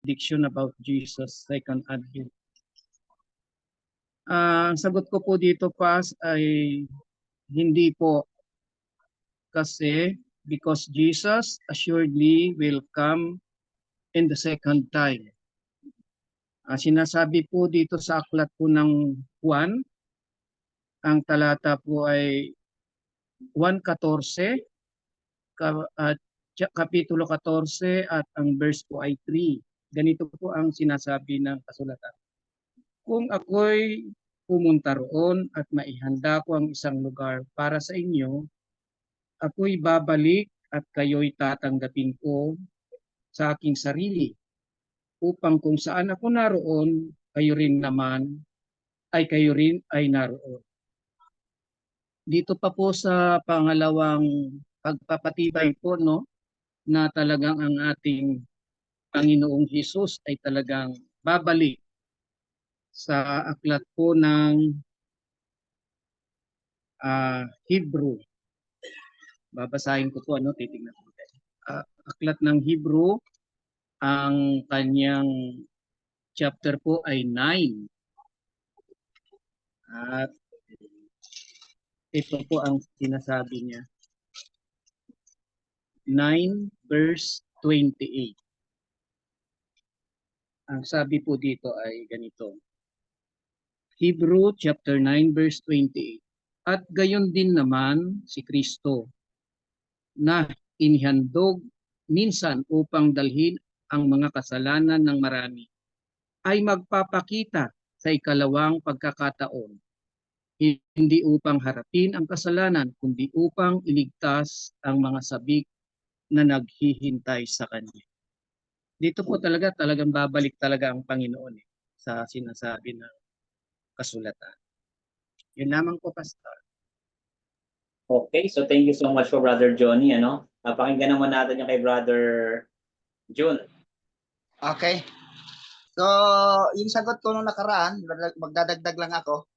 prediction about Jesus' second advent. Ang sagot ko po dito, Pas, ay hindi po, kasi because Jesus assuredly will come in the second time. Sinasabi po dito sa aklat po ng Juan, ang talata po ay 1:14, kapitulo 14 at ang verse po ay 3. Ganito po ang sinasabi ng kasulatan. Kung ako'y pumunta roon at maihanda ko ang isang lugar para sa inyo, ako'y babalik at kayo'y tatanggapin ko sa aking sarili, upang kung saan ako naroon, kayo rin ay naroon. Dito pa po sa pangalawang pagpapatibay po, no, na talagang ang ating Panginoong Hesus ay talagang babalik sa aklat po ng Hebrew. Babasahin ko po, titingnan ko. Aklat ng Hebrew, ang kanyang chapter po ay 9. At ito po ang sinasabi niya. 9 verse 28. Ang sabi po dito ay ganito. Hebrew chapter 9 verse 28. At gayon din naman si Kristo, na inihandog minsan upang dalhin ang mga kasalanan ng marami, ay magpapakita sa ikalawang pagkakataon, hindi upang harapin ang kasalanan, kundi upang iligtas ang mga sabik na naghihintay sa Kanya. Dito po talagang babalik talaga ang Panginoon sa sinasabi ng kasulatan. Yun lamang po, Pastor. Okay, so thank you so much for Brother Johnny. Pakinggan naman natin yung kay Brother June. Okay. So, yung sagot ko nung nakaraan, magdadagdag lang ako.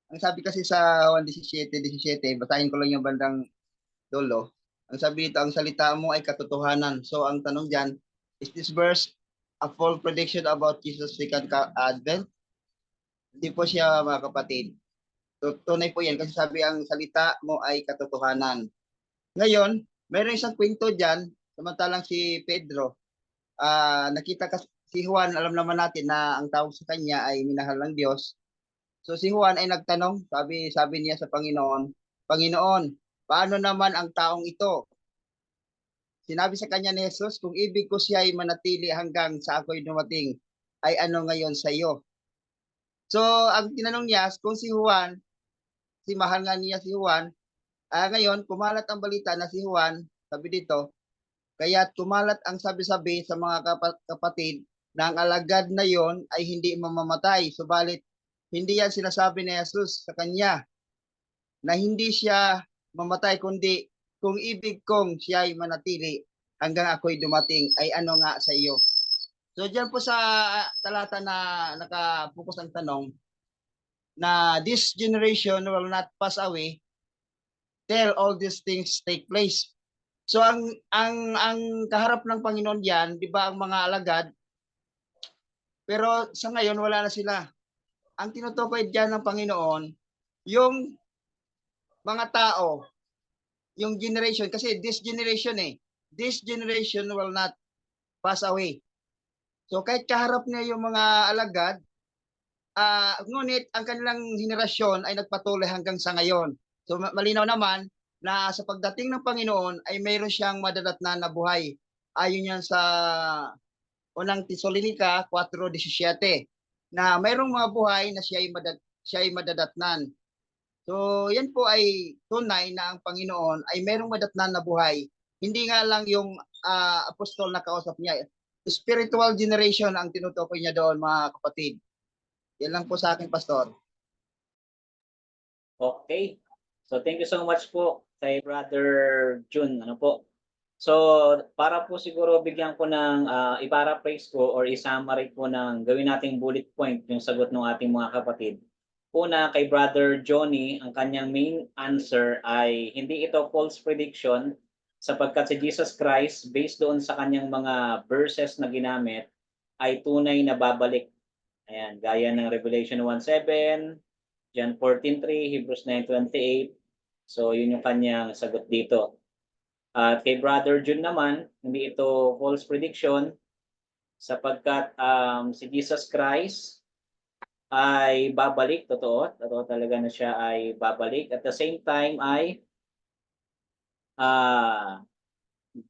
Ang sabi kasi sa 1:17, basahin ko lang yung bandang dulo. Ang sabi dito, ang salita mo ay katotohanan. So, ang tanong dyan, is this verse a full prediction about Jesus' second advent? Hindi po siya, mga kapatid. Tunay po yan kasi sabi ang salita mo ay katotohanan. Ngayon, mayroon isang kwento dyan, samantalang si Pedro, nakita kasi si Juan, alam naman natin na ang tawag sa kanya ay minahal ng Diyos. So si Juan ay nagtanong, sabi niya sa Panginoon, Panginoon, paano naman ang taong ito? Sinabi sa kanya ni Jesus, kung ibig ko siya ay manatili hanggang sa ako'y dumating, ay ano ngayon sa iyo? So ang tinanong niya, kung si Juan, si mahal nga niya si Juan, ngayon kumalat ang balita na si Juan, sabi dito, kaya't kumalat ang sabi-sabi sa mga kapatid na ang alagad na yon ay hindi mamamatay. Subalit, hindi yan sinasabi ni Jesus sa kanya na hindi siya mamatay, kundi kung ibig kong siya ay manatili hanggang ako'y dumating, ay ano nga sa iyo? So diyan po sa talata na nakapokus ang tanong na this generation will not pass away till all these things take place. So ang kaharap ng Panginoon diyan, 'di ba, ang mga alagad, pero sa ngayon wala na sila. Ang tinutukoy diyan ng Panginoon, yung mga tao, yung generation, kasi this generation will not pass away. So kahit kaharap niya yung mga alagad, ngunit ang kanilang henerasyon ay nagpatuloy hanggang sa ngayon. So malinaw naman na sa pagdating ng Panginoon ay mayroon siyang madadatnan na buhay. Ayon yan sa unang Tesalonica 4:17 na mayroong mga buhay na siya ay madadatnan. So yan po ay tunay na ang Panginoon ay mayroong madatnan na buhay. Hindi nga lang yung apostol na kausap niya. Spiritual generation ang tinutukoy niya doon, mga kapatid. Yan lang po sa akin, Pastor. Okay. So thank you so much po kay Brother June. So para po siguro bigyan ko ng i-paraphrase ko or i-summary po ng gawin nating bullet point yung sagot ng ating mga kapatid. Una, kay Brother Johnny, ang kanyang main answer ay hindi ito false prediction sapagkat si Jesus Christ, based doon sa kanyang mga verses na ginamit, ay tunay na babalik. Ayan, gaya ng Revelation 1:7, John 14:3, Hebrews 9:28. So, yun yung kanyang sagot dito. At kay Brother Jun naman, hindi ito false prediction sapagkat si Jesus Christ ay babalik, totoo. Totoo talaga na siya ay babalik. At the same time ay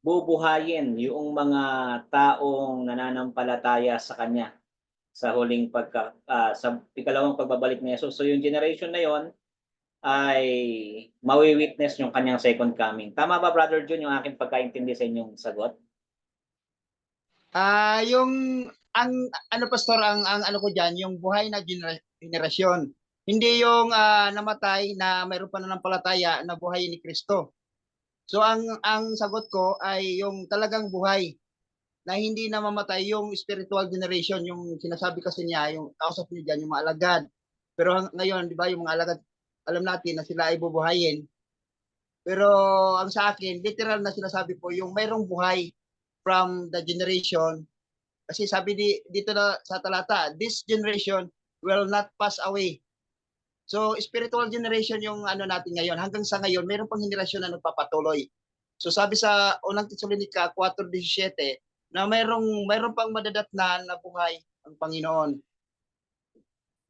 bubuhayin yung mga taong nananampalataya sa kanya sa huling sa ikalawang pagbabalik ni Jesus. So yung generation na yon ay mawi-witness yung kanyang second coming. Tama ba, Brother Jun, yung aking pagkaintindi sa inyong sagot? Yung ang ano pastor ang ano ko diyan, yung buhay na generasyon. Hindi yung namatay na mayroon pa nananampalataya na buhay ni Kristo. So ang sagot ko ay yung talagang buhay na hindi na mamatay, yung spiritual generation, yung sinasabi kasi niya, yung kausap niya diyan, yung mga alagad. Pero ngayon, di ba, yung mga alagad, alam natin na sila ay bubuhayin. Pero ang sa akin, literal na sinasabi po, yung mayroong buhay from the generation. Kasi sabi dito na sa talata, this generation will not pass away. So spiritual generation yung ano natin ngayon. Hanggang sa ngayon, mayroon pang henerasyon na nagpapatuloy. So sabi sa unang Tesalonica 4:17 na mayroon pang madadatnan na buhay ang Panginoon.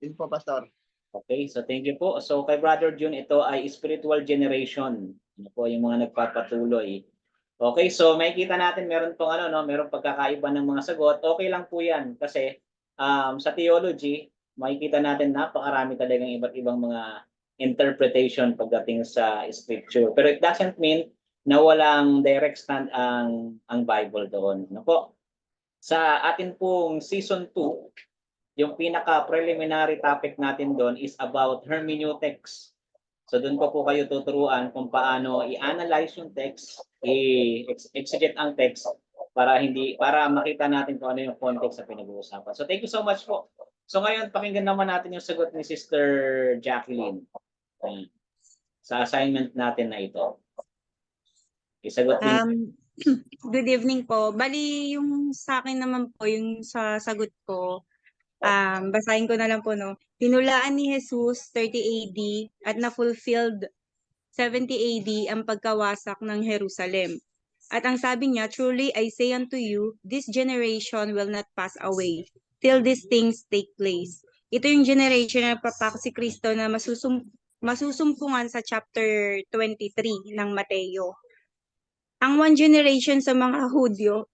Yun po, Pastor. Okay, so thank you po. So kay Brother Jun, ito ay spiritual generation. Ano po yung mga nagpapatuloy. Okay, so makikita natin meron pong meron pagkakaiba ng mga sagot. Okay lang po 'yan kasi sa theology, makikita natin napakarami talagang iba't ibang mga interpretation pagdating sa scripture. Pero it doesn't mean na walang direct stand ang Bible doon. Ano po? Sa atin pong season 2, yung pinaka-preliminary topic natin doon is about hermeneutics. So doon po kayo tuturuan kung paano i-analyze yung text, i-exegete ang text para makita natin kung ano yung context sa pinag-uusapan. So thank you so much po. So ngayon pakinggan naman natin yung sagot ni Sister Jacqueline sa assignment natin na ito. Isagot din. Good evening po. Bali, yung sa akin naman po, yung sa sagot ko, basahin ko na lang po, no? Tinulaan ni Jesus 30 AD at na-fulfilled 70 AD ang pagkawasak ng Jerusalem. At ang sabi niya, truly I say unto you, this generation will not pass away till these things take place. Ito yung generation na papako si Kristo na masusumpungan sa chapter 23 ng Mateo. Ang one generation sa mga Hudyo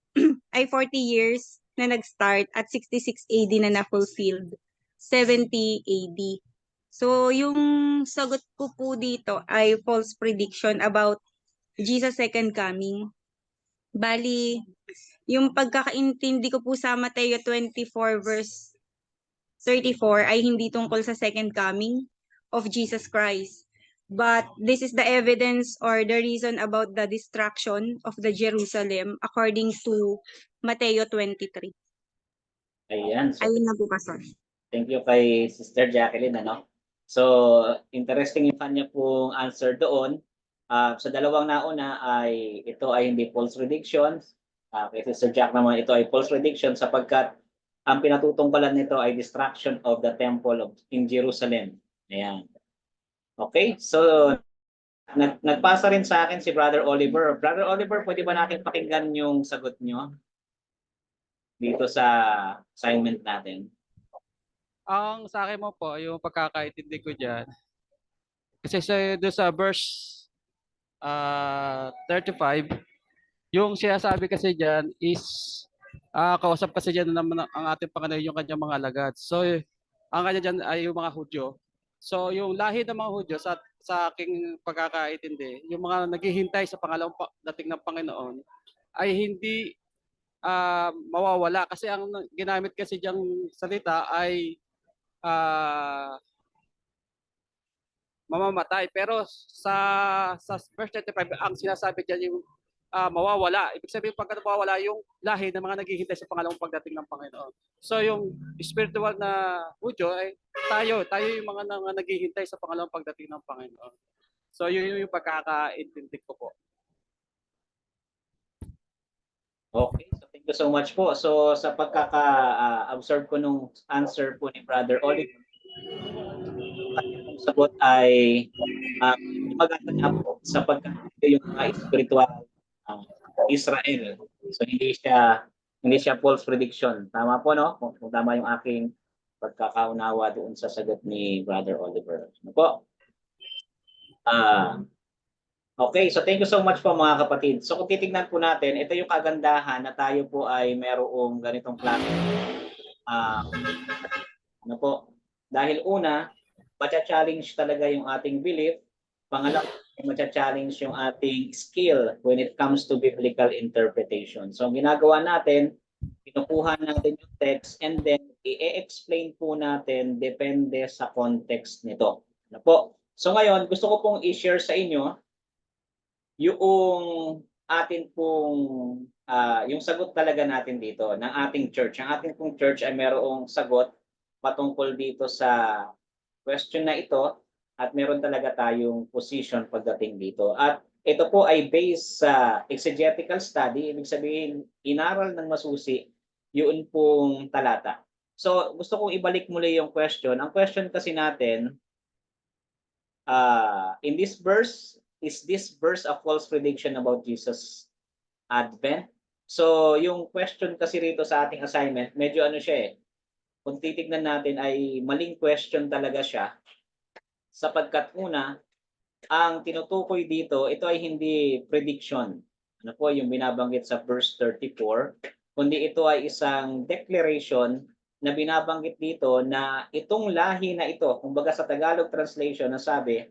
ay 40 years na nag-start at 66 AD na na-fulfilled, 70 AD. So, yung sagot ko po dito ay false prediction about Jesus' second coming. Bali, yung pagkakaintindi ko po sa Mateo 24 verse 34 ay hindi tungkol sa second coming of Jesus Christ. But this is the evidence or the reason about the destruction of the Jerusalem according to Mateo 23. Ayan. So, Ayun na po, Pastor. thank you kay Sister Jacqueline. So, interesting yung kanya pong answer doon. Sa dalawang nauna ay ito ay hindi false predictions. Kay Sister Jack naman ito ay false prediction sapagkat ang pinatutungkalan nito ay destruction of the temple in Jerusalem. Ayan. Okay, so nagpasa rin sa akin si Brother Oliver. Brother Oliver, pwede ba natin pakinggan yung sagot nyo dito sa assignment natin? Ang sa akin mo po, yung pagkakaintindi ko dyan, kasi doon sa verse 35, yung sinasabi kasi dyan is, kausap kasi dyan naman ang ating Panginoon yung kanyang mga alagad. So, ang kanya dyan ay yung mga Hudyo. So, yung lahi ng mga Hudyo, sa aking pagkakaintindi, yung mga naghihintay sa pangalawang dating ng Panginoon, ay hindi mawawala. Kasi ang ginamit kasi diyang salita ay mamamatay. Pero sa verse 35, ang sinasabi diyan yung mawawala. Ibig sabihin pagka mawawala yung lahi ng mga naghihintay sa pangalawang pagdating ng Panginoon. So yung spiritual na Hudyo ay tayo yung mga naghihintay sa pangalawang pagdating ng Panginoon. So yun yung pagkakaintindi ko po. Okay, so Thank you so much po. So sa pagkaka-absorb ko nung answer po ni Brother Oliver, kanyang sagot ay maganda nga po sapagkat ito yung mga spiritual Israel. So hindi siya false prediction. Tama po, no? Kung tama yung aking pagkakaunawa doon sa sagot ni Brother Oliver. Ano po? Okay, so thank you so much po mga kapatid. So kung titignan po natin, ito yung kagandahan na tayo po ay merong ganitong klase. Ano po? Dahil una, macha-challenge talaga yung ating belief. Pangalawa, macha-challenge yung ating skill when it comes to biblical interpretation. So ang ginagawa natin, kinukuha natin yung text and then i-explain po natin depende sa context nito. Ano po? So ngayon, gusto ko pong i-share sa inyo yung atin pong yung sagot talaga natin dito ng ating church. Ang ating pong church ay merong sagot patungkol dito sa question na ito at meron talaga tayong position pagdating dito. At ito po ay based sa exegetical study, ibig sabihin inaral ng masusi yun pong talata. So gusto kong ibalik muli yung question. Ang question kasi natin, in this verse, is this verse a false prediction about Jesus' advent? So yung question kasi rito sa ating assignment, medyo ano siya eh, kung titignan natin ay maling question talaga siya sapagkat una, ang tinutukoy dito, ito ay hindi prediction. Ano po yung binabanggit sa verse 34, kundi ito ay isang declaration na binabanggit dito na itong lahi na ito, kumbaga sa Tagalog translation na sabi,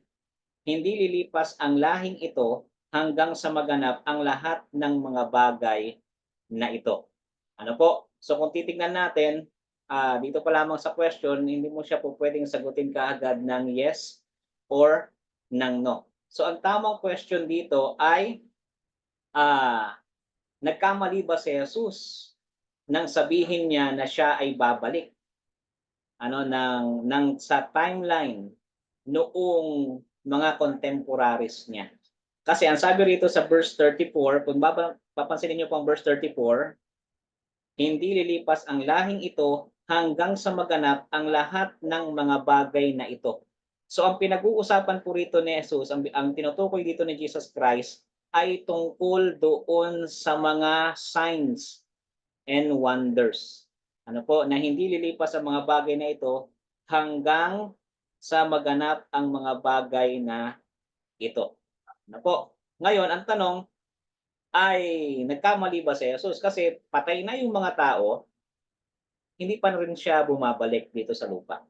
hindi lilipas ang lahing ito hanggang sa maganap ang lahat ng mga bagay na ito. Ano po? So kung titignan natin, dito pa lamang sa question, hindi mo siya po pwedeng sagutin kaagad ng yes or ng no. So ang tamang question dito ay, nagkamali ba si Jesus nang sabihin niya na siya ay babalik? Ano sa timeline noong mga contemporaries niya. Kasi ang sabi rito sa verse 34, kung papansinin niyo po ang verse 34, hindi lilipas ang lahing ito hanggang sa maganap ang lahat ng mga bagay na ito. So ang pinag-uusapan po rito ni Jesus, ang tinutukoy dito ni Jesus Christ ay tungkol doon sa mga signs and wonders. Ano po, na hindi lilipas ang mga bagay na ito hanggang sa maganap ang mga bagay na ito. Ano po? Ngayon, ang tanong ay nagkamali ba si Jesus? Kasi patay na yung mga tao, hindi pa rin siya bumabalik dito sa lupa.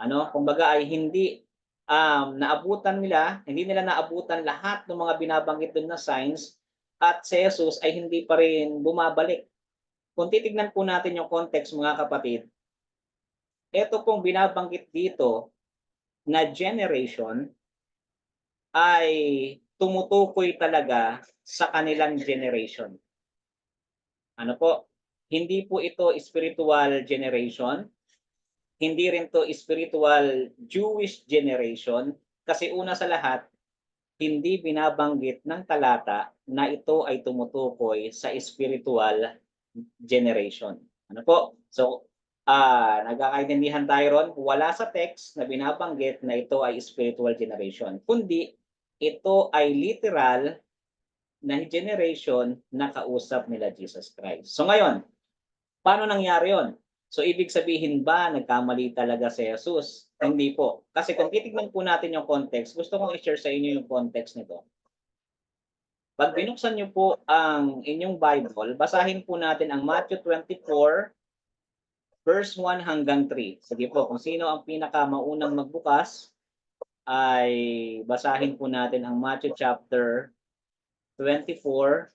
Ano? Kumbaga ay hindi hindi nila naabutan lahat ng mga binabanggit doon na signs at si Jesus ay hindi pa rin bumabalik. Kung titignan po natin yung context mga kapatid, ito pong binabanggit dito na generation ay tumutukoy talaga sa kanilang generation. Ano po? Hindi po ito spiritual generation. Hindi rin to spiritual Jewish generation. Kasi una sa lahat, hindi binabanggit ng talata na ito ay tumutukoy sa spiritual generation. Ano po? So, nagkakaintindihan tayo ron, wala sa text na binabanggit na ito ay spiritual generation, kundi ito ay literal na generation na kausap nila Jesus Christ. So ngayon, paano nangyari yon? So ibig sabihin ba nagkamali talaga si Jesus? Hindi po. Kasi kung titignan po natin yung context, gusto kong i-share sa inyo yung context nito. Pag binuksan niyo po ang inyong Bible, basahin po natin ang Matthew 24, verse 1 hanggang 3. Sige po, kung sino ang pinakamaunang magbukas, ay basahin po natin ang Matthew chapter 24,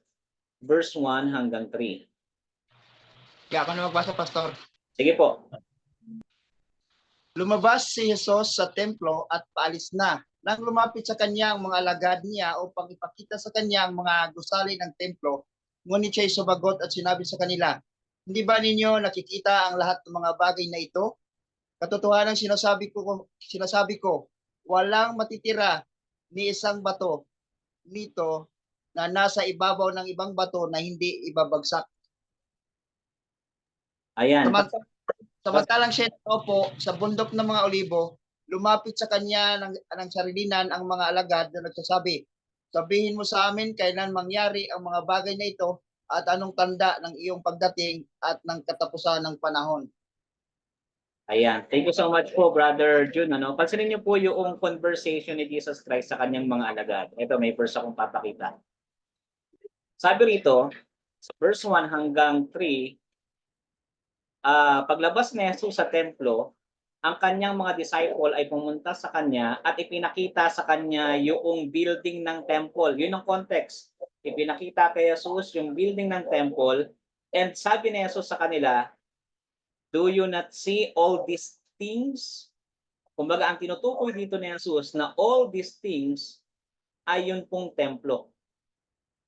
verse 1 hanggang 3. Kaya ako na magbasa, Pastor. Sige po. Lumabas si Jesus sa templo at paalis na. Nang lumapit sa kanya ang mga alagad niya upang ipakita sa kanya ang mga gusali ng templo, ngunit siya'y sumagot at sinabi sa kanila, hindi ba ninyo nakikita ang lahat ng mga bagay na ito? Katotohanan sinasabi ko, walang matitira ni isang bato nito na nasa ibabaw ng ibang bato na hindi ibabagsak. Ayan. Samantalang siya opo sa bundok ng mga olibo, lumapit sa kanya ng sarilinan ang mga alagad na nagsasabi, sabihin mo sa amin kailan mangyari ang mga bagay na ito at anong tanda ng iyong pagdating at ng katapusan ng panahon. Ayan. Thank you so much po, Brother Jun. Ano? Pansinin niyo po yung conversation ni Jesus Christ sa kanyang mga alagad. Ito, may verse akong papakita. Sabi rito, sa verse 1 hanggang 3, paglabas ni Jesus sa templo, ang kanyang mga disciple ay pumunta sa kanya at ipinakita sa kanya yung building ng temple. Yun ang context. Ipinakita kay Jesus yung building ng temple and sabi ni Jesus sa kanila, do you not see all these things? Kumbaga, ang tinutukoy dito ni Jesus na all these things ay yun pong templo.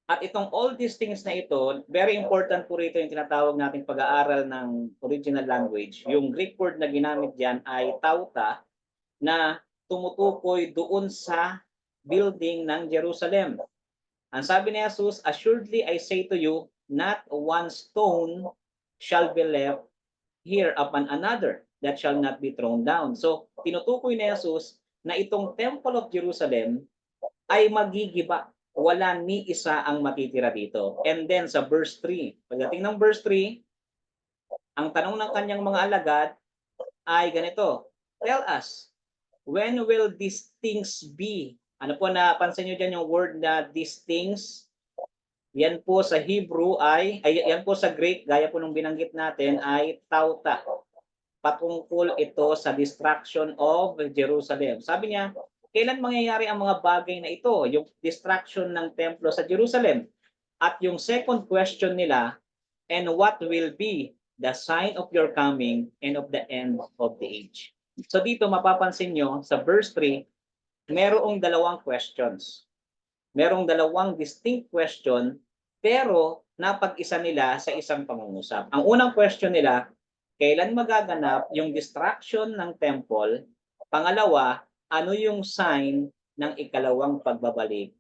At itong all these things na ito, very important po rito yung tinatawag nating pag-aaral ng original language. Yung Greek word na ginamit diyan ay tauta na tumutukoy doon sa building ng Jerusalem. Ang sabi ni Jesus, assuredly I say to you, not one stone shall be left here upon another that shall not be thrown down. So, tinutukoy ni Jesus na itong Temple of Jerusalem ay magigiba. Wala ni isa ang matitira dito. And then sa verse 3, pagdating ng verse 3, ang tanong ng kanyang mga alagad ay ganito, tell us, when will these things be? Ano po, napansin nyo dyan yung word na these things? Yan po sa Hebrew yan po sa Greek, gaya po nung binanggit natin, ay tauta. Patungkol ito sa destruction of Jerusalem. Sabi niya, kailan mangyayari ang mga bagay na ito? Yung destruction ng templo sa Jerusalem. At yung second question nila, and what will be the sign of your coming and of the end of the age? So dito mapapansin nyo sa verse 3, merong dalawang questions. Merong dalawang distinct question, pero napag-isa nila sa isang pangungusap. Ang unang question nila, kailan magaganap yung destruction ng temple? Pangalawa, ano yung sign ng ikalawang pagbabalik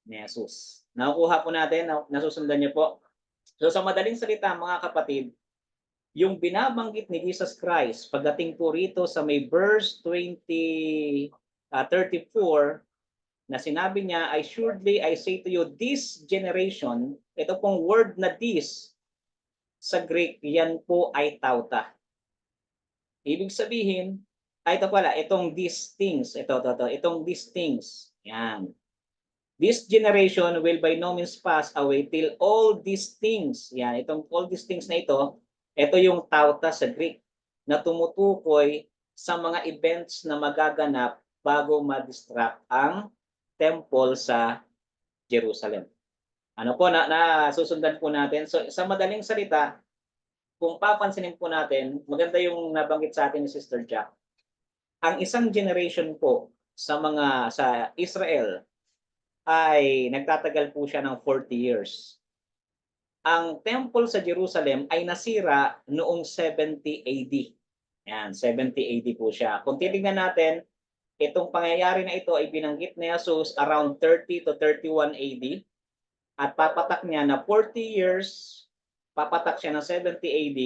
ni Jesus? Nakukuha po natin, nasusundan niyo po. So sa madaling salita mga kapatid, yung binabanggit ni Jesus Christ pagdating po rito sa may verse 34 na sinabi niya, assuredly I say to you, this generation, ito pong word na this sa Greek, yan po ay tauta. Ibig sabihin, ito pala, itong these things, itong these things, yan. This generation will by no means pass away till all these things, yan, itong all these things na ito yung tauta sa Greek na tumutukoy sa mga events na magaganap bago ma-destruct ang temple sa Jerusalem. Ano po, nasusundan po natin. So sa madaling salita, kung papansinin po natin, maganda yung nabanggit sa atin ni Sister Jack. Ang isang generation po sa Israel ay nagtatagal po siya ng 40 years. Ang temple sa Jerusalem ay nasira noong 70 AD. Yan, 70 AD po siya. Kung titingnan natin, itong pangyayari na ito ay binanggit ni Jesus around 30 to 31 AD. At papatak niya na 40 years, papatak siya ng 70 AD,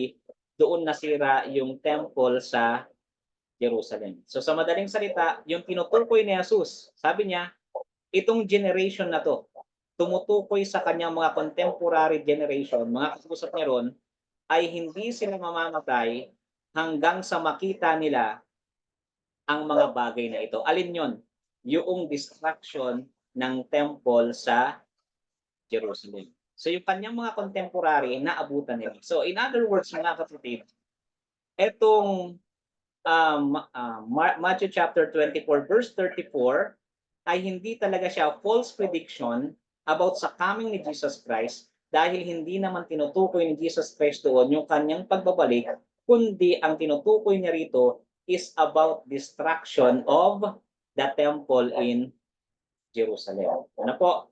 doon nasira yung temple sa Jerusalem. So sa madaling salita, yung tinutukoy ni Jesus, sabi niya, itong generation na to, tumutukoy sa kanyang mga contemporary generation, mga kausap niya ron, ay hindi sila mamamatay hanggang sa makita nila ang mga bagay na ito. Alin yon? Yung destruction ng temple sa Jerusalem. So yung kanyang mga contemporary, naabutan nila. So in other words, mga kapatid, etong Matthew chapter 24 verse 34 ay hindi talaga siya false prediction about sa coming ni Jesus Christ dahil hindi naman tinutukoy ni Jesus Christ doon yung kanyang pagbabalik, kundi ang tinutukoy niya rito is about destruction of the temple in Jerusalem. Ano po?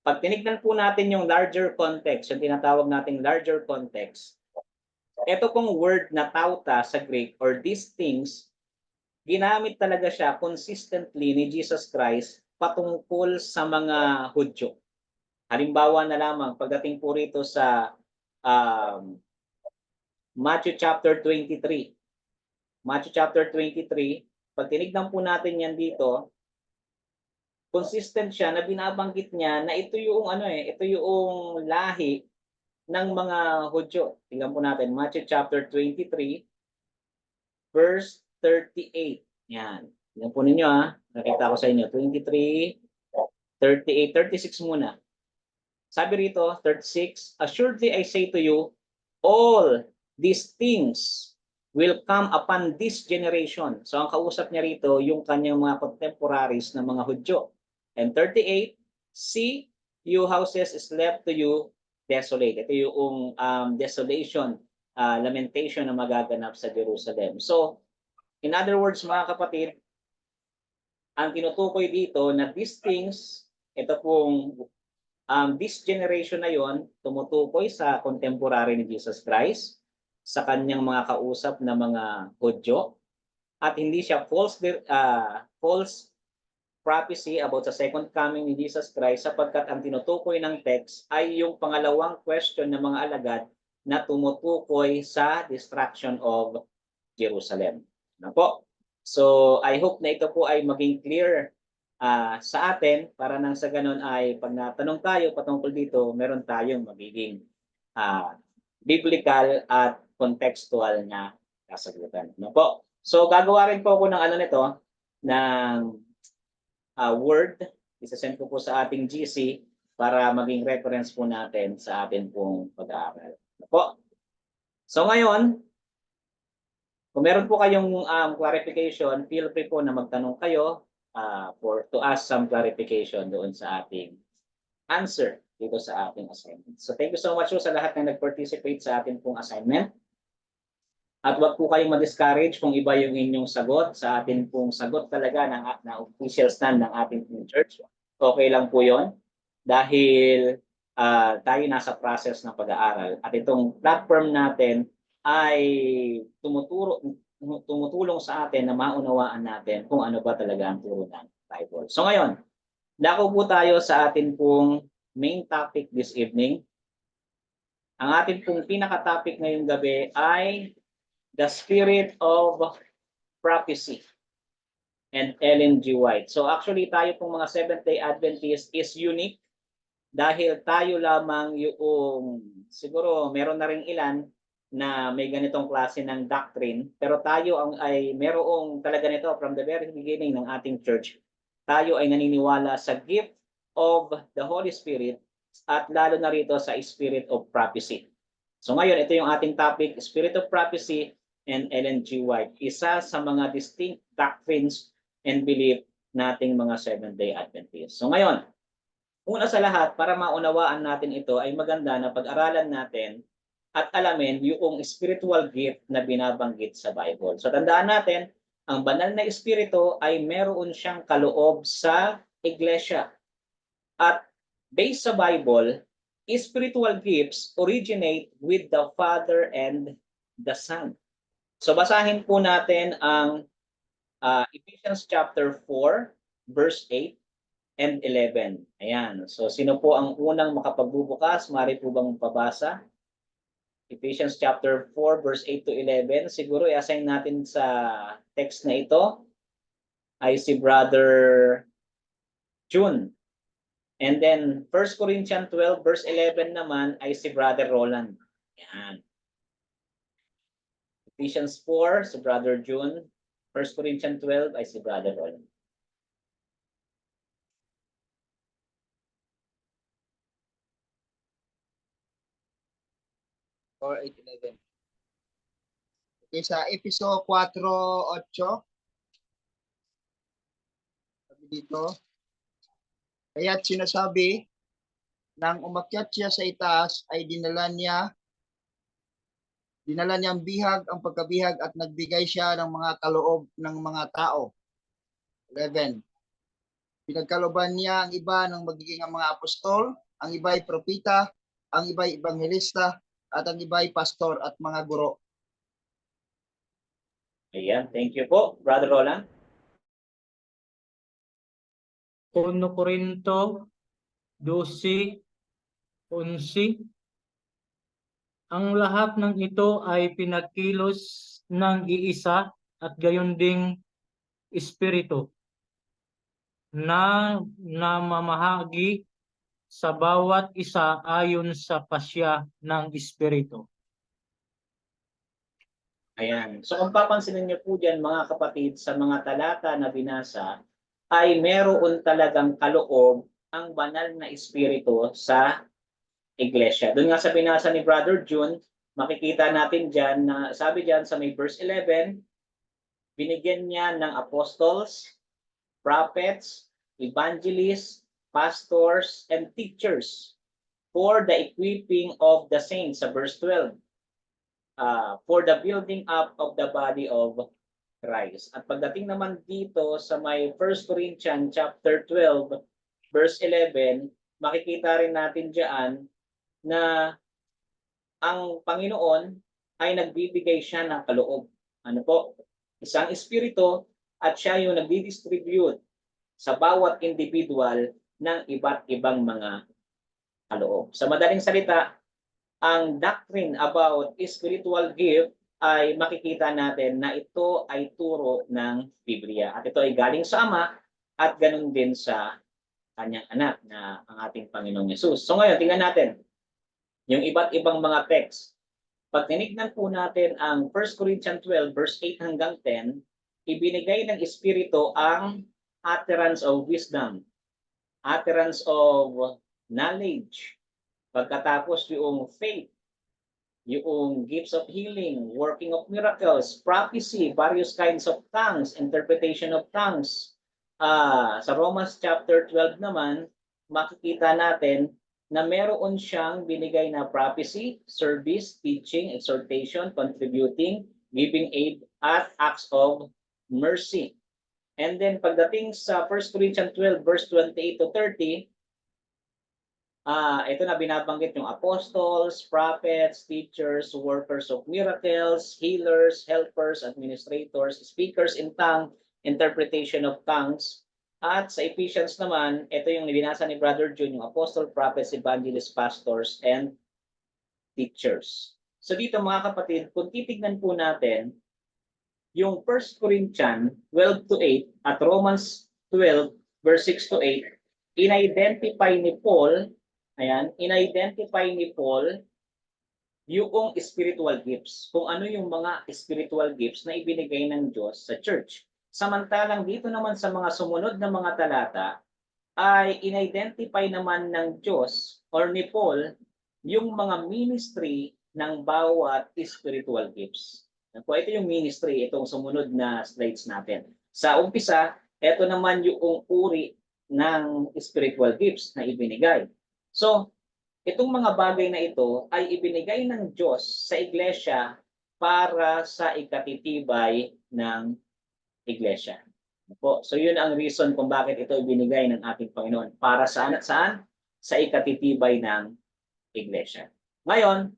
Pag tinignan po natin yung larger context, yung tinatawag nating larger context, ito pong word na tauta sa Greek or these things, ginamit talaga siya consistently ni Jesus Christ patungkol sa mga Hudyo. Halimbawa na lamang, pagdating po rito sa Matthew chapter 23. Matthew chapter 23, pag tinignan po natin yan dito, consistent siya na binabanggit niya na ito yung ito yung lahi ng mga Hudyo. Tingnan po natin, Matthew chapter 23, verse 38. Yan. Tingnan po ninyo nakita ko sa inyo, 23, 38, 36 muna. Sabi rito, 36, assuredly I say to you, all these things will come upon this generation. So ang kausap niya rito, yung kanyang mga contemporaries na mga Hudyo. And 38, see, you houses is left to you desolate. Ito yung desolation, lamentation na magaganap sa Jerusalem. So, in other words, mga kapatid, ang tinutukoy dito na these things, ito pong this generation na yon tumutukoy sa contemporary ni Jesus Christ, sa kanyang mga kausap na mga Hudyo, at hindi siya false prophecy about sa second coming ni Jesus Christ, sapagkat ang tinutukoy ng text ay yung pangalawang question ng mga alagad na tumutukoy sa destruction of Jerusalem. Ano po? So I hope na ito po ay maging clear sa atin, para nang sa ganun ay pag natanong tayo patungkol dito, meron tayong magiging biblical at contextual na kasagutan. Ano po? So gagawa rin po ako ng nito, ng word, isasend ko po sa ating GC para maging reference po natin sa atin pong pag-aaral. Ano po? So ngayon, kung meron po kayong clarification, feel free po na magtanong kayo to ask some clarification doon sa ating answer dito sa ating assignment. So thank you so much po sa lahat na nag-participate sa ating pong assignment. At wag po kayong ma-discourage kung iba yung inyong sagot sa ating pong sagot talaga na official stand ng ating pong church. Okay lang po yon dahil tayo nasa process ng pag-aaral. At itong platform natin ay tumutulong sa atin na maunawaan natin kung ano ba talaga ang turo ng Bible. So ngayon, dako po tayo sa atin pong main topic this evening. Ang atin pong pinaka-topic ngayong gabi ay the spirit of prophecy and Ellen G. White. So actually tayo pong mga Seventh-day Adventists is unique dahil tayo lamang yung, siguro meron na rin ilan na may ganitong klase ng doctrine, pero tayo ay merong talaga nito from the very beginning ng ating church. Tayo ay naniniwala sa gift of the Holy Spirit at lalo na rito sa spirit of prophecy. So ngayon, ito yung ating topic, spirit of prophecy and Ellen G. White. Isa sa mga distinct doctrines and belief nating mga Seventh-day Adventists. So ngayon, una sa lahat, para maunawaan natin ito, ay maganda na pag-aralan natin at alamin yung spiritual gift na binabanggit sa Bible. So tandaan natin, ang banal na espiritu ay meron siyang kaloob sa iglesia. At based sa Bible, spiritual gifts originate with the Father and the Son. So basahin po natin ang Ephesians chapter 4, verse 8 and 11. Ayan. So sino po ang unang makapagbubukas? Mari po bang pabasa? Ephesians chapter 4, verse 8 to 11. Siguro i-assign natin sa text na ito ay si Brother June. And then 1 Corinthians 12, verse 11 naman ay si Brother Roland. Ayan. Ephesians 4, si Brother June. 1 Corinthians 12 ay si Brother Roland. Or 8:11. Okay, sa episode 4:8, sabi dito, kaya't sinasabi, nang umakyat siya sa itaas ay dinala niyang bihag ang pagkabihag at nagbigay siya ng mga kaloob ng mga tao. 11. Pinagkalooban niya ang iba ng magiging ang mga apostol, ang iba ay propita, ang iba ay ebanghelista, at ang iba ay pastor at mga guro. Ayan, thank you po, Brother Roland. 1 Corinto 12:11. Ang lahat ng ito ay pinagkilos ng iisa at gayon ding Espiritu na namamahagi sa bawat isa ayon sa pasya ng Espiritu. Ayan. So kung papansinin niyo po dyan mga kapatid sa mga talata na binasa, ay meron talagang kaloob ang banal na espiritu sa iglesia. Doon nga sa binasa ni Brother June, makikita natin dyan na sabi dyan sa may verse 11, binigyan niya ng apostles, prophets, evangelists, pastors, and teachers for the equipping of the saints sa verse 12. For the building up of the body of Christ. At pagdating naman dito sa may 1 Corinthians chapter 12 verse 11, makikita rin natin diyan na ang Panginoon ay nagbibigay siya ng kaloob. Ano po? Isang espiritu at siya yung nagdi-distribute sa bawat individual ng iba't ibang mga kaloob. Sa madaling salita, ang doctrine about spiritual gift ay makikita natin na ito ay turo ng Biblia. At ito ay galing sa Ama at ganun din sa kanyang anak na ang ating Panginoong Yesus. So ngayon, tingnan natin yung iba't ibang mga text. Pag tinignan po natin ang 1 Corinthians 12 verse 8 hanggang 10, ibinigay ng Espiritu ang utterance of wisdom, utterance of knowledge, pagkatapos yung faith, yung gifts of healing, working of miracles, prophecy, various kinds of tongues, interpretation of tongues. Sa Romans chapter 12 naman, makikita natin na meron siyang binigay na prophecy, service, teaching, exhortation, contributing, giving aid, at acts of mercy. And then pagdating sa 1 Corinthians 12 verse 28 to 30, ito na binabanggit yung apostles, prophets, teachers, workers of miracles, healers, helpers, administrators, speakers in tongue, interpretation of tongues. At sa Ephesians naman, ito yung binasa ni Brother June, yung apostle, prophets, evangelists, pastors, and teachers. So dito mga kapatid, kung titignan po natin, yung 1 Corinthians 12 to 8 at Romans 12 verse 6 to 8, in-identify ni Paul yung spiritual gifts. Kung ano yung mga spiritual gifts na ibinigay ng Diyos sa church. Samantalang dito naman sa mga sumunod na mga talata, ay in-identify naman ng Diyos or ni Paul yung mga ministry ng bawat spiritual gifts. Ito yung ministry, itong sumunod na slides natin. Sa umpisa, ito naman yung uri ng spiritual gifts na ibinigay. So, itong mga bagay na ito ay ibinigay ng Diyos sa iglesia para sa ikatitibay ng iglesia. So, yun ang reason kung bakit ito ibinigay ng ating Panginoon. Para saan at saan? Sa ikatitibay ng iglesia. Ngayon,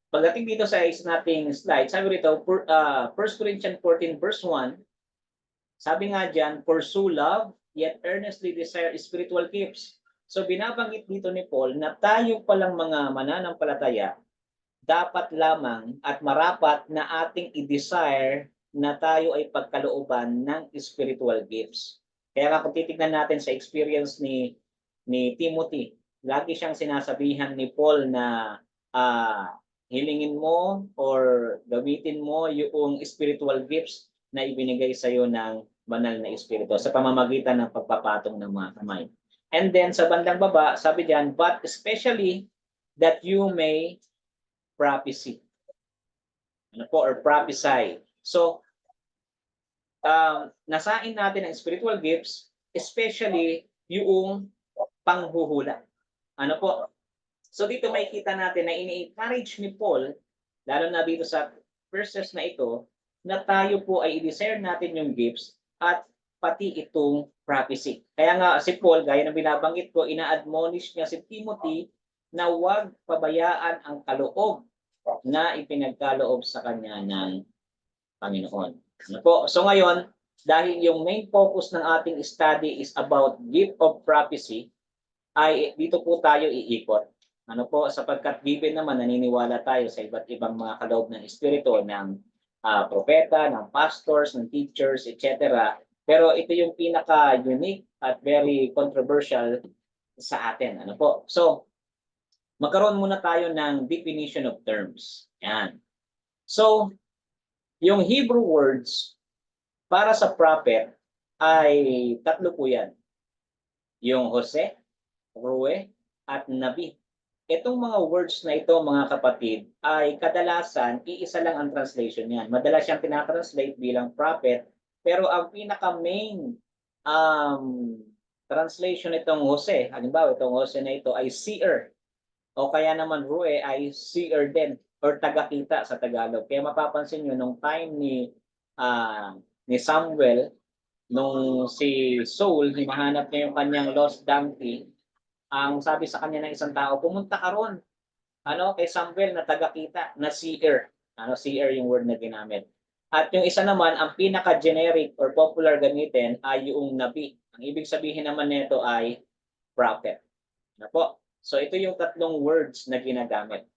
pagdating dito sa nating slide, sabi rito, 1 Corinthians 14 verse 1, sabi nga dyan, pursue love, yet earnestly desire spiritual gifts. So binabanggit dito ni Paul na tayo palang mga mananampalataya, dapat lamang at marapat na ating i-desire na tayo ay pagkalooban ng spiritual gifts. Kaya nga kung titignan natin sa experience ni Timothy, lagi siyang sinasabihan ni Paul na hilingin mo or gamitin mo yung spiritual gifts na ibinigay sa iyo ng banal na espiritu sa pamamagitan ng pagpapatong ng mga kamay. And then sa bandang baba, sabi diyan, but especially that you may prophesy. Or prophesy. So, nasain natin ang spiritual gifts, especially yung panghuhula. So dito makikita natin na ini-encourage ni Paul, lalo na dito sa verses na ito, na tayo po ay i-desire natin yung gifts at pati itong prophecy. Kaya nga si Paul, gaya ng binabanggit ko, ina-admonish niya si Timothy na huwag pabayaan ang kaloob na ipinagkaloob sa kanya ng Panginoon. So ngayon, dahil yung main focus ng ating study is about gift of prophecy, ay dito po tayo iikot. Ano po, sapagkat given naman naniniwala tayo sa iba't ibang mga kaloob ng Espiritu ng propeta, ng pastors, ng teachers, etc. Pero ito yung pinaka-unique at very controversial sa atin. Ano po? So, magkaroon muna tayo ng definition of terms. Yan. So, yung Hebrew words para sa prophet ay tatlo po yan. Yung Jose, Rue, at Nabi. Itong mga words na ito, mga kapatid, ay kadalasan, iisa lang ang translation niyan. Madalas siyang tinatranslate bilang prophet, pero ang pinaka-main translation nitong Jose, halimbawa itong Jose na ito ay seer, o kaya naman Rue ay seer din, or tagakita sa Tagalog. Kaya mapapansin nyo, nung time ni Samuel, nung si Saul, hinahanap niya yung kanyang lost donkey, ang sabi sa kanya ng isang tao, pumunta ka ron, kay Samuel na tagakita, na seer. Seer yung word na ginamit. At yung isa naman, ang pinaka-generic or popular gamitin ay yung nabi. Ang ibig sabihin naman nito ay prophet. Po? So ito yung tatlong words na ginagamit.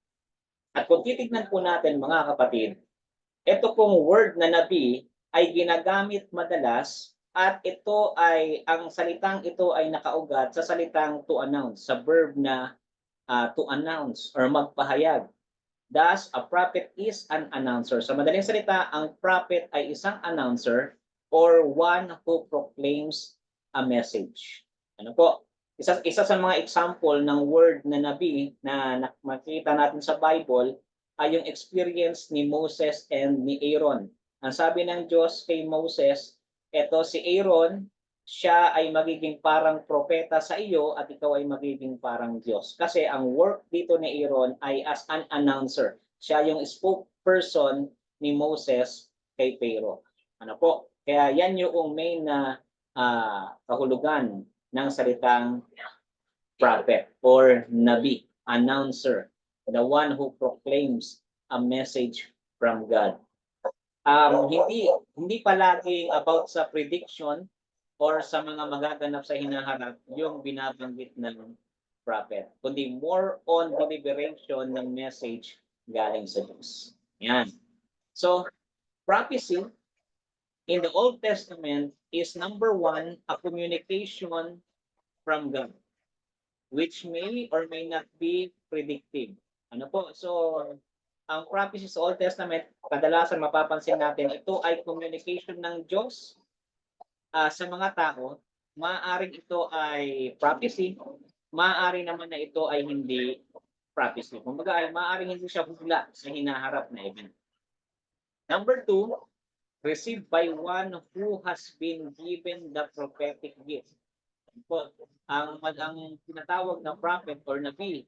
At kung titignan po natin, mga kapatid, ito pong word na nabi ay ginagamit madalas, at ang salitang ito ay nakaugat sa salitang to announce, sa verb na to announce or magpahayag. Thus, a prophet is an announcer. Sa madaling salita, ang prophet ay isang announcer or one who proclaims a message. Ano po? Isa sa mga example ng word na nabi na makikita natin sa Bible ay yung experience ni Moses and ni Aaron. Ang sabi ng Diyos kay Moses, eto si Aaron, siya ay magiging parang propeta sa iyo at ikaw ay magiging parang Diyos. Kasi ang work dito ni Aaron ay as an announcer. Siya yung spokesperson ni Moses kay Pharaoh. Ano po? Kaya yan yung main na kahulugan ng salitang prophet or nabi, announcer, the one who proclaims a message from God. Hindi palaging about sa prediction or sa mga magaganap sa hinaharap yung binabanggit ng prophet, kundi more on deliberation ng message galing sa Diyos. Yan. So, prophecy in the Old Testament is number one, a communication from God, which may or may not be predictive. Ano po? So, ang prophecy sa Old Testament, kadalasan mapapansin natin, ito ay communication ng Diyos sa mga tao. Maaaring ito ay prophecy, maaari naman na ito ay hindi prophecy. Kumbaga ay maaaring hindi siya hula sa hinaharap na event. Number two, received by one who has been given the prophetic gift. Ang tinatawag na prophet or nabi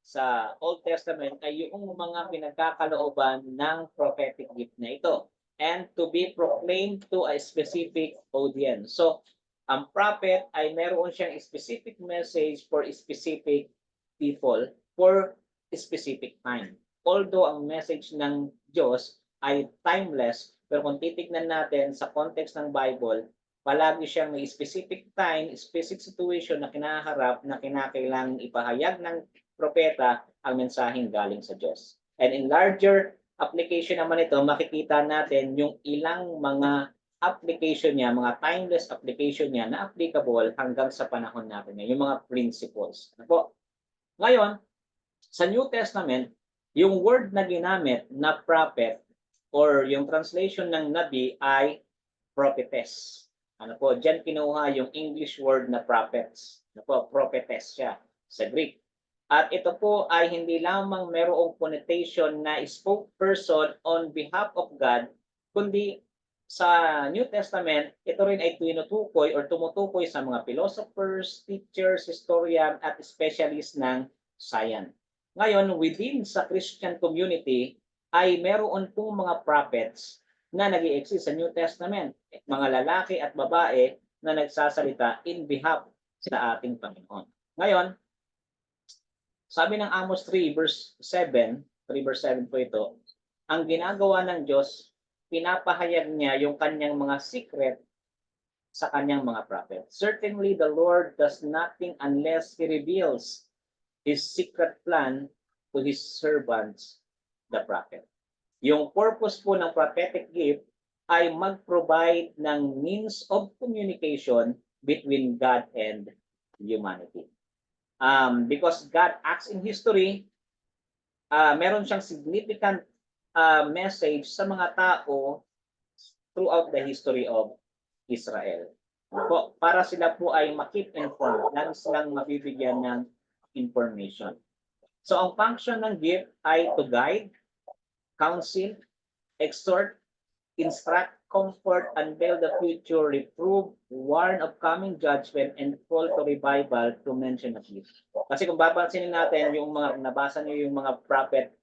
sa Old Testament ay yung mga pinagkakalooban ng prophetic gift na ito, and to be proclaimed to a specific audience. So, ang prophet ay meron siyang specific message for specific people for specific time. Although ang message ng Diyos ay timeless, pero kung titignan natin sa context ng Bible, palagi siyang may specific time, specific situation na kinaharap na kinakailangang ipahayag ng propeta ang mensaheng galing sa Diyos. And in larger application naman ito, makikita natin yung ilang mga application niya, mga timeless application niya na applicable hanggang sa panahon natin, yung mga principles. Ano po? Ngayon, sa New Testament, yung word na ginamit na prophet or yung translation ng nabi ay prophetess. Ano po? Diyan kinuha yung English word na prophets. Ano po? Prophetess siya sa Greek. At ito po ay hindi lamang merong connotation na spokesperson on behalf of God, kundi sa New Testament, ito rin ay tinutukoy or tumutukoy sa mga philosophers, teachers, historian, at specialists ng science. Ngayon, within sa Christian community, ay meron pong mga prophets na nag-i-exist sa New Testament, mga lalaki at babae na nagsasalita in behalf sa ating Panginoon. Ngayon, sabi ng Amos 3 verse 7 po ito, ang ginagawa ng Diyos, pinapahayag niya yung kanyang mga secret sa kanyang mga prophet. Certainly, the Lord does nothing unless He reveals His secret plan to His servants, the prophet. Yung purpose po ng prophetic gift ay mag-provide ng means of communication between God and humanity. Because God acts in history, meron siyang significant message sa mga tao throughout the history of Israel. Po, para sila po ay makip informed, lagi silang mabibigyan ng information. So ang function ng gift ay to guide, counsel, exhort, instruct, comfort, unveil the future, reprove, warn of coming judgment, and call to revival, to mention a few. Kasi kung babansinin natin yung mga, nabasa niyo yung mga prophet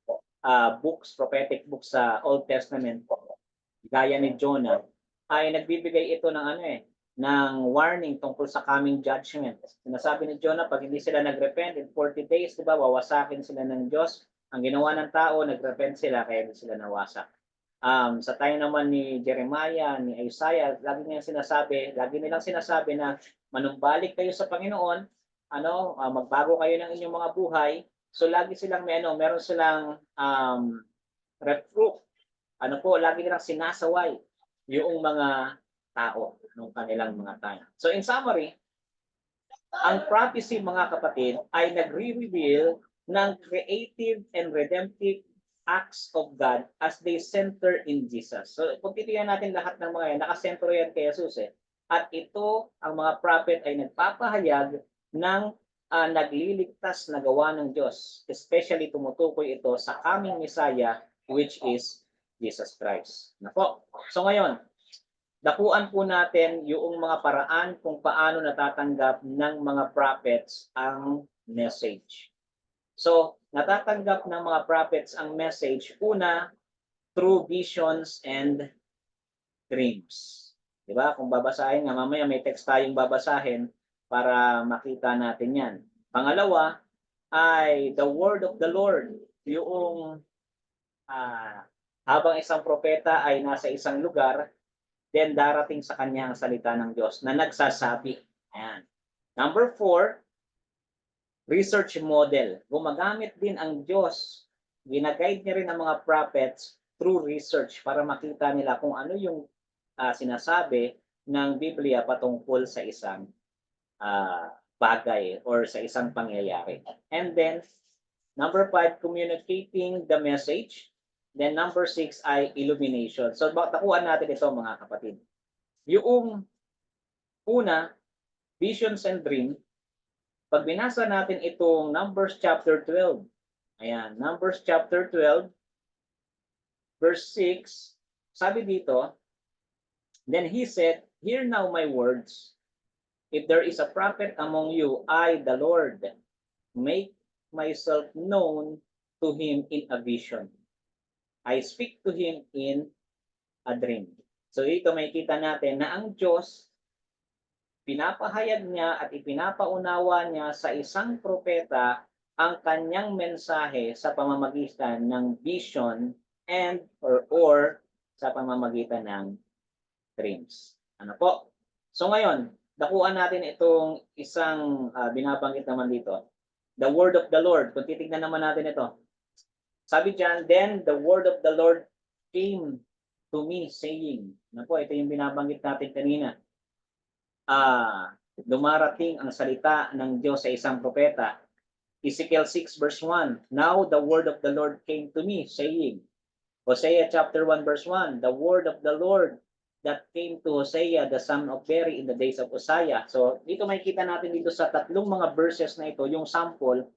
books, prophetic books sa Old Testament, gaya ni Jonah, ay nagbibigay ito ng ng warning tungkol sa coming judgment. Sinasabi ni Jonah, pag hindi sila nagrepent in 40 days, di ba, wawasakin sila ng Diyos. Ang ginawa ng tao, nagrepent sila, kaya hindi sila nawasak. Sa tayo naman ni Jeremiah, ni Isaiah, lagi nilang sinasabi na manumbalik kayo sa Panginoon, magbago kayo ng inyong mga buhay. So lagi silang meron silang reproof. Lagi nilang sinasaway yung mga tao ng kanilang mga time. So in summary, ang prophecy, mga kapatid, ay nagre-reveal ng creative and redemptive acts of God as they center in Jesus. So kung titingnan natin lahat ng mga yan, nakasentro yan kay Jesus At ito, ang mga prophet ay nagpapahayag ng nagliligtas na gawa ng Diyos. Especially tumutukoy ito sa coming Messiah, which is Jesus Christ. So ngayon, dakuan po natin yung mga paraan kung paano natatanggap ng mga prophets ang message. So, natatanggap ng mga prophets ang message, una, through visions and dreams. Diba? Kung babasahin nga, mamaya may text tayong babasahin para makita natin yan. Pangalawa, ay the word of the Lord. Yung habang isang propeta ay nasa isang lugar, then darating sa kanya ang salita ng Diyos na nagsasabi. Ayan. Number 4, research model. Gumagamit din ang Diyos. Ginaguide niya rin ang mga prophets through research para makita nila kung ano yung sinasabi ng Biblia patungkol sa isang bagay or sa isang pangyayari. And then, number 5, communicating the message. Then number 6 ay illumination. So, takuan natin ito, mga kapatid. Yung una, visions and dream. Pag binasa natin itong Numbers chapter 12, ayan, Numbers chapter 12, verse 6, sabi dito, then he said, hear now my words. If there is a prophet among you, I, the Lord, make myself known to him in a vision. I speak to him in a dream. So ito makikita natin na ang Diyos, pinapahayag niya at ipinapaunawa niya sa isang propeta ang kanyang mensahe sa pamamagitan ng vision and or sa pamamagitan ng dreams. So ngayon, dakuan natin itong isang binabanggit naman dito. The word of the Lord. Kung titignan naman natin ito. Sabi diyan, then the word of the Lord came to me saying. Ito yung binabanggit natin kanina. Dumarating ang salita ng Diyos sa isang propeta. Ezekiel 6 verse 1. Now the word of the Lord came to me saying. Hosea chapter 1 verse 1. The word of the Lord that came to Hosea the son of Beeri in the days of Uzziah. So dito makikita natin dito sa tatlong mga verses na ito yung sample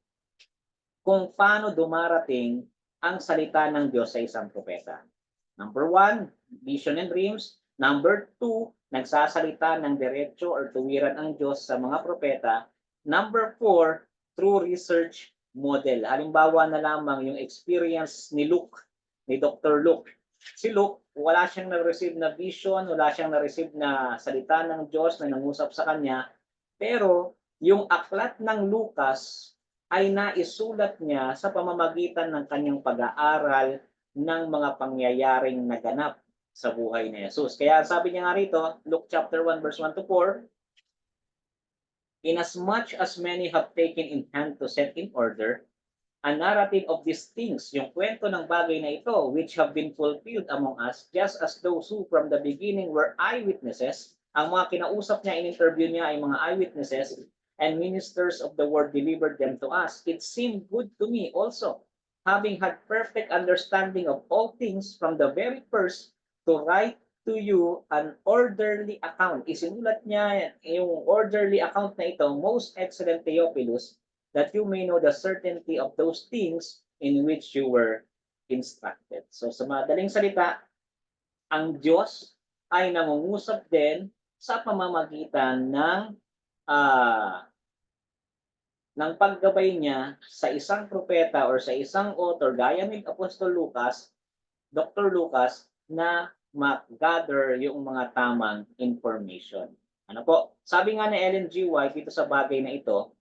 kung paano dumarating ang salita ng Diyos sa isang propeta. Number 1, vision and dreams. Number 2, nagsasalita ng diretso or tuwiran ang Diyos sa mga propeta. Number 4, through research model. Halimbawa na lamang yung experience ni Luke, ni Dr. Luke. Si Luke, wala siyang na-receive na vision, wala siyang na-receive na salita ng Diyos na nangusap sa kanya. Pero yung aklat ng Lucas ay naisulat niya sa pamamagitan ng kanyang pag-aaral ng mga pangyayaring naganap sa buhay ni Jesus. Kaya sabi niya nga rito, Luke chapter 1 verse 1 to 4, Inasmuch as many have taken in hand to set in order a narrative of these things, yung kwento ng bagay na ito, which have been fulfilled among us, just as those who from the beginning were eyewitnesses, ang mga kinausap niya, in-interview niya ay mga eyewitnesses, and ministers of the word delivered them to us. It seemed good to me also, having had perfect understanding of all things from the very first, to write to you an orderly account. Isinulat niya yung orderly account na ito, most excellent Theophilus, that you may know the certainty of those things in which you were instructed. So sa madaling salita, ang Diyos ay nangungusap din sa pamamagitan ng paggabay niya sa isang propeta or sa isang author gaya ni Apostol Lucas, Dr. Lucas, na mag-gather yung mga tamang information. Ano po? Sabi nga ni Ellen G. White dito sa bagay na ito,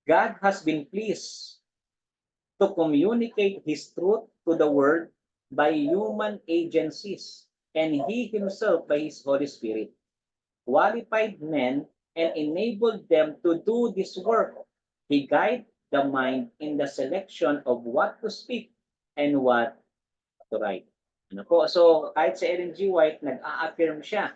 God has been pleased to communicate His truth to the world by human agencies, and He Himself by His Holy Spirit qualified men and enabled them to do this work. He guided the mind in the selection of what to speak and what to write. Ano po? So, kahit sa Ellen G. White, nag-a-affirm siya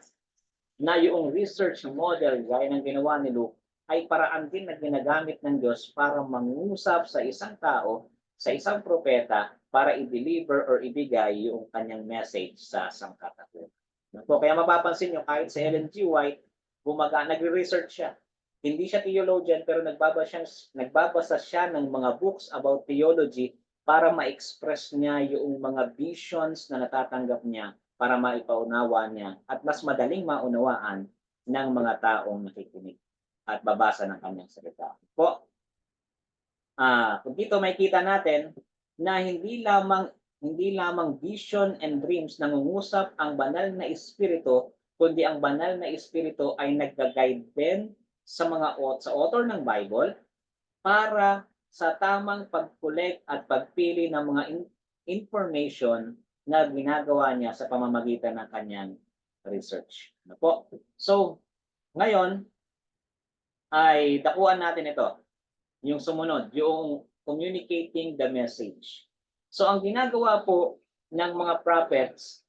na yung research model gaya ng ginawa ni Luke ay paraan din na ginagamit ng Diyos para mangusap sa isang tao, sa isang propeta, para i-deliver or ibigay yung kanyang message sa sangkatauhan. So, kaya mapapansin nyo, kahit sa Ellen G. White, nagre-research siya. Hindi siya theologian, pero nagbabasa siya ng mga books about theology para ma-express niya yung mga visions na natatanggap niya para maipaunawa niya at mas madaling maunawaan ng mga taong nakikinig at babasa ng kanyang salita. Po, kung dito makikita natin na hindi lamang vision and dreams nangungusap ang banal na espiritu, kundi ang banal na espiritu ay nagga-guide din sa author ng Bible para sa tamang pag-collect at pagpili ng mga information na ginagawa niya sa pamamagitan ng kanyang research. Ano po? So, ngayon, ay dakuan natin ito. Yung sumunod, yung communicating the message. So, ang ginagawa po ng mga prophets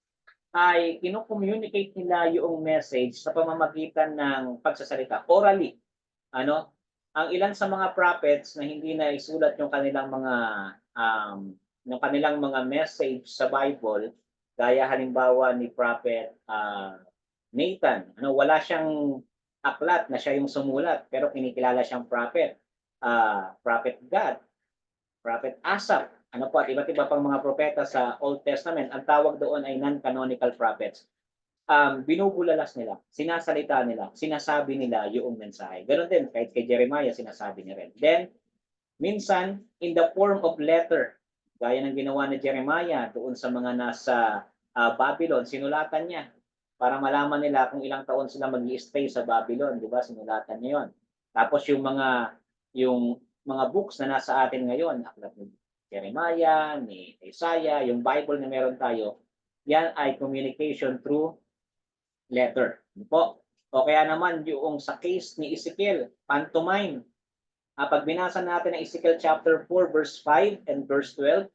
ay kino-communicate nila yung message sa pamamagitan ng pagsasalita, orally. Ano? Ang ilan sa mga prophets na hindi na isulat yung kanilang mga message sa Bible, gaya halimbawa ni Prophet Nathan. Ano, wala siyang aklat na siya yung sumulat, pero kinikilala siyang prophet. Prophet Gad, Prophet Asaph, ano po, at iba't iba pang mga propeta sa Old Testament, ang tawag doon ay non-canonical prophets. Binubulalas nila, sinasalita nila, sinasabi nila yung mensahe. Ganon din, kahit kay Jeremiah, sinasabi niya rin. Then, minsan, in the form of letter, gaya ng ginawa ni Jeremiah doon sa mga nasa Babylon, sinulatan niya para malaman nila kung ilang taon sila mag-i-stay sa Babylon, di ba? Sinulatan niya yon. Tapos yung mga books na nasa atin ngayon, aklat ni Jeremiah, ni Isaiah, yung Bible na meron tayo, yan ay communication through letter. Po. O kaya naman yung sa case ni Ezekiel, pantomime. Pag binasa natin ang Ezekiel chapter 4 verse 5 and verse 12,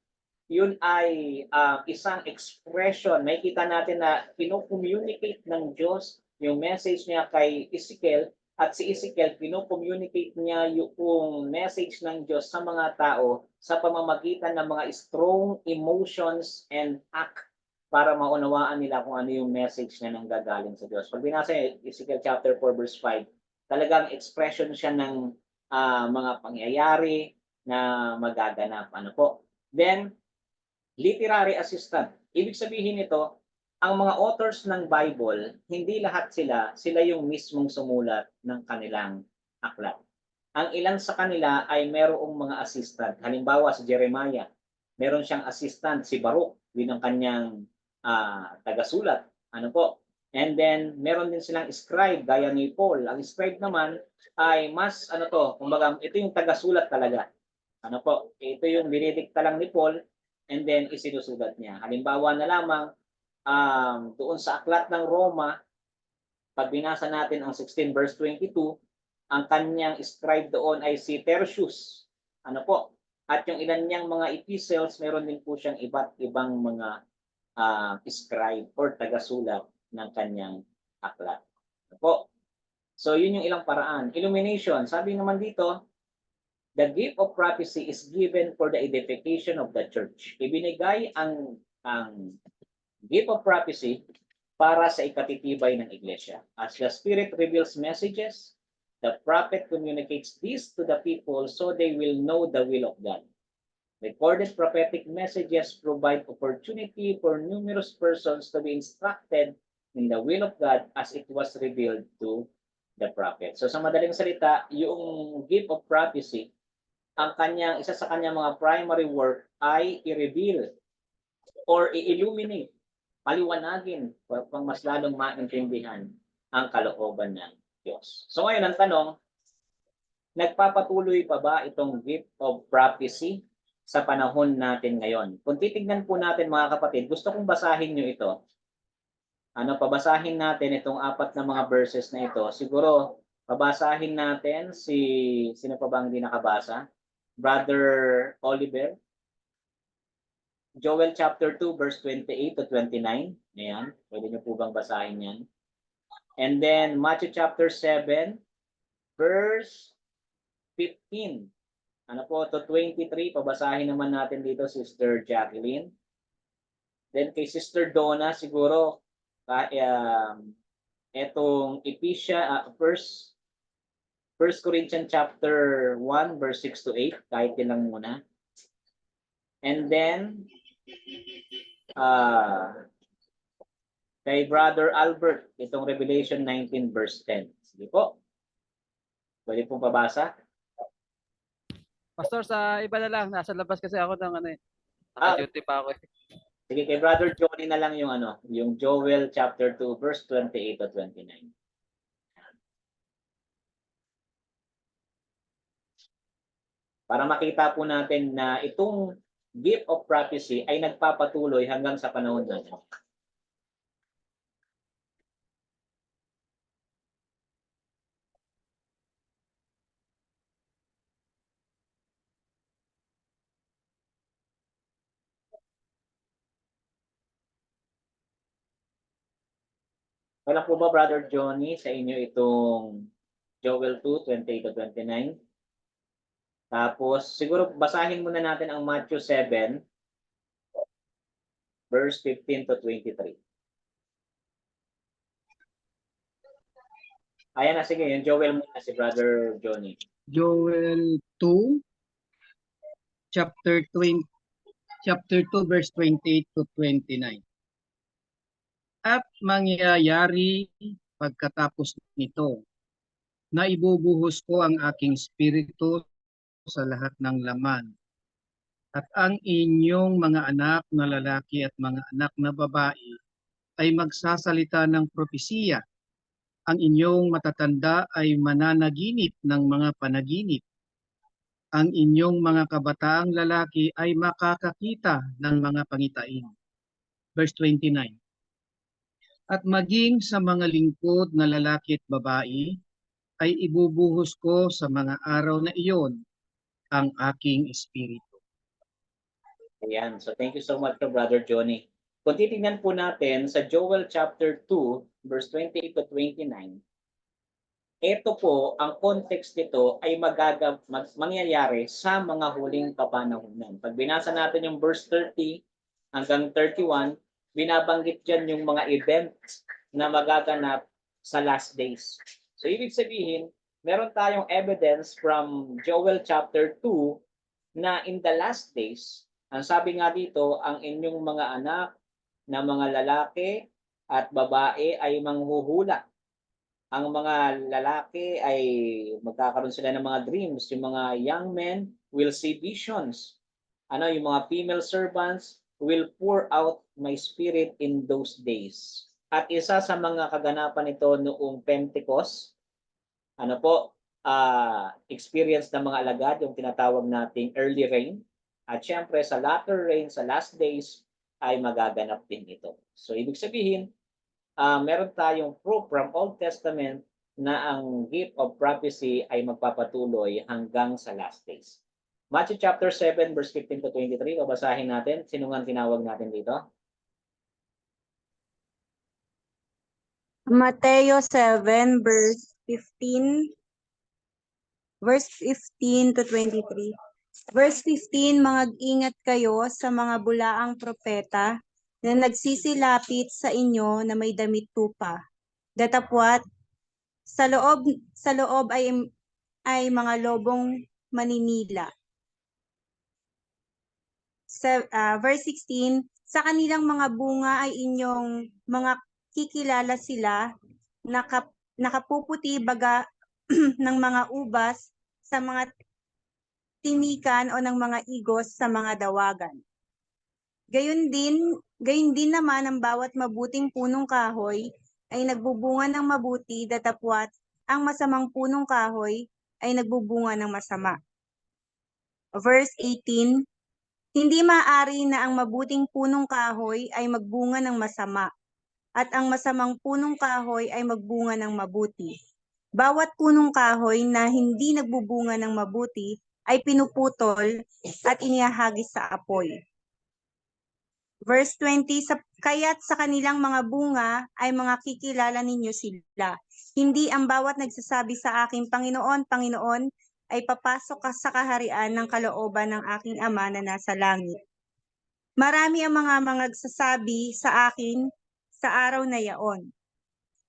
yun ay isang expression. May kita natin na pino-communicate ng Diyos yung message niya kay Ezekiel, at si Ezekiel pino-communicate niya yung message ng Diyos sa mga tao sa pamamagitan ng mga strong emotions and act para maunawaan nila kung ano yung message na nanggagaling sa Diyos. Pag binasa Ezekiel chapter 4 verse 5, talagang expression siya ng mga pangyayari na magaganap. Ano po? Then, literary assistant. Ibig sabihin nito, ang mga authors ng Bible, hindi lahat sila yung mismong sumulat ng kanilang aklat. Ang ilan sa kanila ay merong mga assistant. Halimbawa si Jeremiah, meron siyang assistant, si Baruch, yun ang kanyang tagasulat. Ano po? And then, meron din silang scribe, gaya ni Paul. Ang scribe naman ay mas, kumbaga, ito yung tagasulat talaga. Ano po? Ito yung dinidikta lang ni Paul, and then isinusulat niya. Halimbawa na lamang, doon sa aklat ng Roma, pag binasa natin ang 16 verse 22, ang kanyang scribe doon ay si Tertius. Ano po? At yung ilan niyang mga epistles, meron din po siyang iba't ibang mga scribe or tagasulat ng kanyang aklat. Ano po? So, yun yung ilang paraan. Illumination. Sabi naman dito, the gift of prophecy is given for the edification of the church. Ibinigay ang gift of prophecy para sa ikatitibay ng iglesia. As the Spirit reveals messages, the prophet communicates this to the people so they will know the will of God. Recorded prophetic messages provide opportunity for numerous persons to be instructed in the will of God as it was revealed to the prophet. So sa madaling salita, yung gift of prophecy, isa sa kanyang mga primary work ay i-reveal or i-illuminate, paliwanagin upang mas lalong maintindihan ang kalooban ng Diyos. So ngayon ang tanong, nagpapatuloy pa ba itong gift of prophecy sa panahon natin ngayon? Kung titignan po natin mga kapatid, gusto kong basahin nyo ito. Pabasahin natin itong 4 na mga verses na ito. Siguro, pabasahin natin sino pa bang hindi nakabasa? Brother Oliver. Joel chapter 2 verse 28 to 29. Ayan, pwede nyo po bang basahin yan? And then Matthew chapter 7 verse 15. To 23, pabasahin naman natin dito, Sister Jacqueline. Then kay Sister Donna, siguro, etong First Corinthians chapter 1, verse 6 to 8, kahit yun lang muna. And then, kay Brother Albert, itong Revelation 19, verse 10. Sige po. Pwede pong pabasa. Pastor, sa iba na lang. Nasa labas kasi ako ng naka-duty pa ako. Sige, kay Brother Johnny na lang yung Joel chapter 2, verse 28 to 29. Para makita po natin na itong gift of prophecy ay nagpapatuloy hanggang sa panahon natin. Wala po ba, Brother Johnny, sa inyo itong Joel 2, 28 to 29? Tapos, siguro basahin muna natin ang Matthew 7, verse 15 to 23. Ayan na, sige, yung Joel muna si Brother Johnny. Joel 2, chapter 2, verse 28 to 29. At mangyayari pagkatapos nito, na ibubuhos ko ang aking spirito sa lahat ng laman. At ang inyong mga anak na lalaki at mga anak na babae ay magsasalita ng propesiya. Ang inyong matatanda ay mananaginip ng mga panaginip. Ang inyong mga kabataang lalaki ay makakakita ng mga pangitain. Verse 29. At maging sa mga lingkod na lalaki at babae, ay ibubuhos ko sa mga araw na iyon ang aking espiritu. Ayan. So, thank you so much, Brother Johnny. Kung titingnan po natin sa Joel chapter 2, verse 28 to 29, ito po, ang context nito ay mangyayari sa mga huling kapanahunan. Pag binasa natin yung verse 30 hanggang 31, binabanggit dyan yung mga events na magaganap sa last days. So, ibig sabihin, meron tayong evidence from Joel chapter 2 na in the last days, ang sabi nga dito, ang inyong mga anak na mga lalaki at babae ay manghuhula. Ang mga lalaki ay magkakaroon sila ng mga dreams. Yung mga young men will see visions. Yung mga female servants will pour out my spirit in those days. At isa sa mga kaganapan nito noong Pentecost, experience ng mga alagad, yung tinatawag nating early rain. At syempre sa latter rain, sa last days, ay magaganap din ito. So ibig sabihin, meron tayong proof from Old Testament na ang gift of prophecy ay magpapatuloy hanggang sa last days. Matthew chapter 7 verse 15 to 23, babasahin natin. Sino nga tinawag natin dito? Mateo 7 verse 15 to 23. Verse 15, mag-ingat kayo sa mga bulaang propeta na nagsisilapit sa inyo na may damit tupa. Datapwat, sa loob ay mga lobong maninila. Verse 16, sa kanilang mga bunga ay inyong mga kikilala sila, nakapuputi baga ng mga ubas sa mga tinikan o ng mga igos sa mga dawagan. Gayon din naman ang bawat mabuting punong kahoy ay nagbubunga ng mabuti, datapwat ang masamang punong kahoy ay nagbubunga ng masama. Verse 18, hindi maaari na ang mabuting punong kahoy ay magbunga ng masama, at ang masamang punong kahoy ay magbunga ng mabuti. Bawat punong kahoy na hindi nagbubunga ng mabuti ay pinuputol at inihahagis sa apoy. Verse 20, kaya't sa kanilang mga bunga ay mga kikilala ninyo sila. Hindi ang bawat nagsasabi sa aking Panginoon, Panginoon, ay papasok sa kaharian ng kalooban ng aking Ama na nasa langit. Marami ang mga nagsasabi sa akin sa araw na yaon,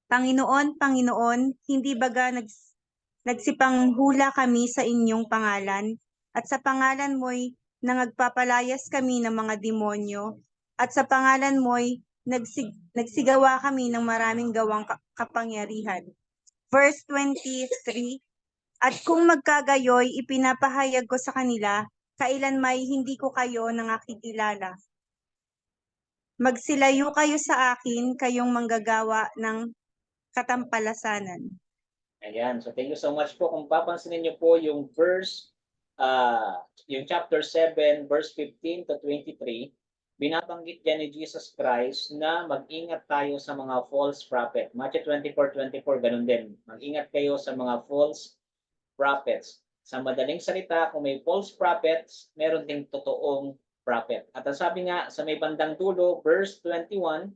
Panginoon, Panginoon, hindi baga nagsipanghula kami sa inyong pangalan, at sa pangalan mo'y nagpapalayas kami ng mga demonyo, at sa pangalan mo'y nagsigawa kami ng maraming gawang kapangyarihan. Verse 23, at kung magkagayoy, ipinapahayag ko sa kanila, kailanmay hindi ko kayo nakikilala. Magsilayo kayo sa akin, kayong manggagawa ng katampalasanan. Ayan. So thank you so much po. Kung papansinin niyo po yung verse, yung chapter 7, verse 15 to 23, binabanggit dyan ni Jesus Christ na mag-ingat tayo sa mga false prophet. Matthew 24:24, ganun din. Mag-ingat kayo sa mga false prophets. Sa madaling salita, kung may false prophets, meron ding totoong prophet. At ang sabi nga sa may bandang dulo, verse 21,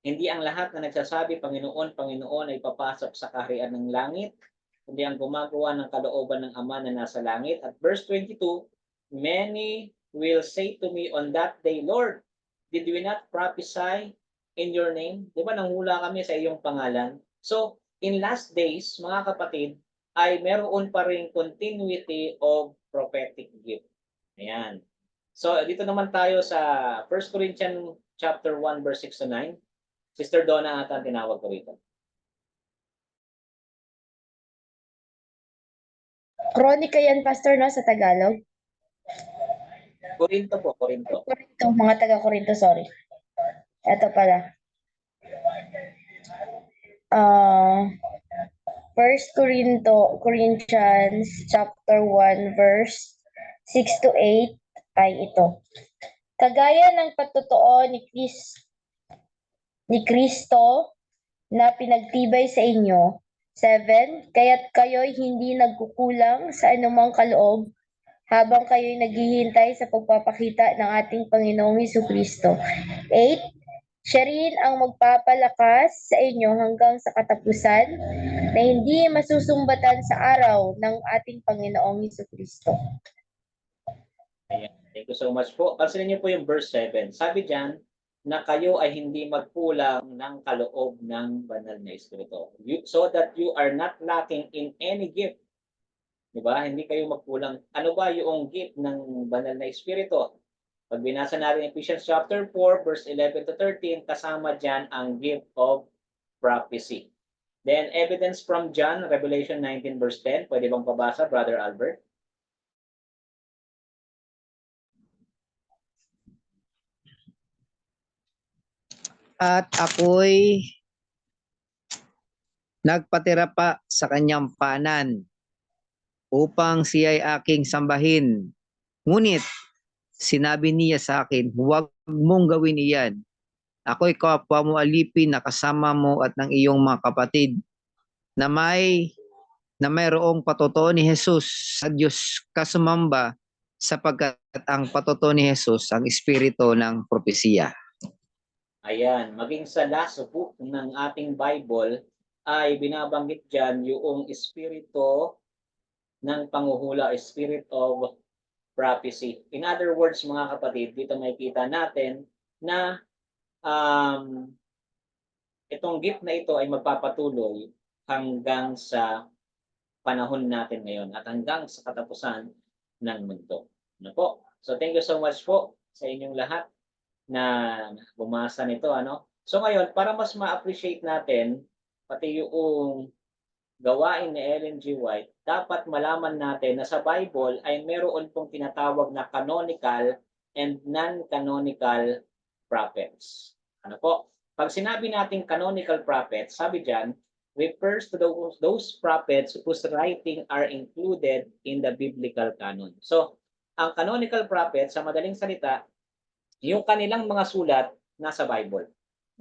hindi ang lahat na nagsasabi, Panginoon, Panginoon, ay papasok sa kaharian ng langit, kundi ang gumagawa ng kalooban ng Ama na nasa langit. At verse 22, many will say to me on that day, Lord, did we not prophesy in your name? Di ba nanghula kami sa iyong pangalan? So, in last days, mga kapatid, ay meron pa rin continuity of prophetic gift. Ayan. So, dito naman tayo sa 1 Corinthians chapter 1, verse 6 to 9. Sister Donna ata ang tinawag ko rito. Kronika yan, Pastor, no, sa Tagalog? Korinto po, Korinto. Korinto, mga taga-Korinto, sorry. Ito pala. 1 Corinthians chapter 1 verse 6 to 8 ay ito. Kagaya ng pagtotoo ni Kristo na pinagtibay sa inyo. 7, kaya't kayo'y hindi nagkukulang sa anumang kaloob habang kayo'y naghihintay sa pagpapakita ng ating Panginoong Hesukristo. 8, siya rin ang magpapalakas sa inyo hanggang sa katapusan na hindi masusumbatan sa araw ng ating Panginoong Hesukristo. Ayan. Thank you so much po. Pansinin niyo po yung verse 7. Sabi diyan na kayo ay hindi magkulang ng kaloob ng banal na Espiritu. So that you are not lacking in any gift. Diba? Hindi kayo magkulang. Ano ba yung gift ng banal na Espiritu? Pag binasa natin Ephesians chapter 4, verse 11 to 13, kasama dyan ang gift of prophecy. Then, evidence from John, Revelation 19, verse 10. Pwede bang pabasa, Brother Albert? At ako'y nagpatira pa sa kanyang panan upang siya'y aking sambahin. Ngunit sinabi niya sa akin, huwag mong gawin iyan. Ako'y kapwa mo alipin na kasama mo at ng iyong mga kapatid na mayroong patotoo ni Jesus sa Diyos kasumamba sapagkat ang patotoo ni Jesus ang espiritu ng propesiya. Ayan, maging sa last book ng ating Bible ay binabanggit dyan yung espiritu ng panghuhula, spirit of prophecy. In other words, mga kapatid, dito makikita natin na itong gift na ito ay magpapatuloy hanggang sa panahon natin ngayon at hanggang sa katapusan ng mundo. Ano po? So thank you so much po sa inyong lahat na bumasa nito. So ngayon, para mas ma-appreciate natin pati yung gawain ni Ellen G. White, dapat malaman natin na sa Bible ay meron pong tinatawag na canonical and non-canonical prophets. Ano po? Pag sinabi natin canonical prophets, sabi dyan, refers to those prophets whose writing are included in the biblical canon. So, ang canonical prophets, sa madaling salita, yung kanilang mga sulat nasa Bible.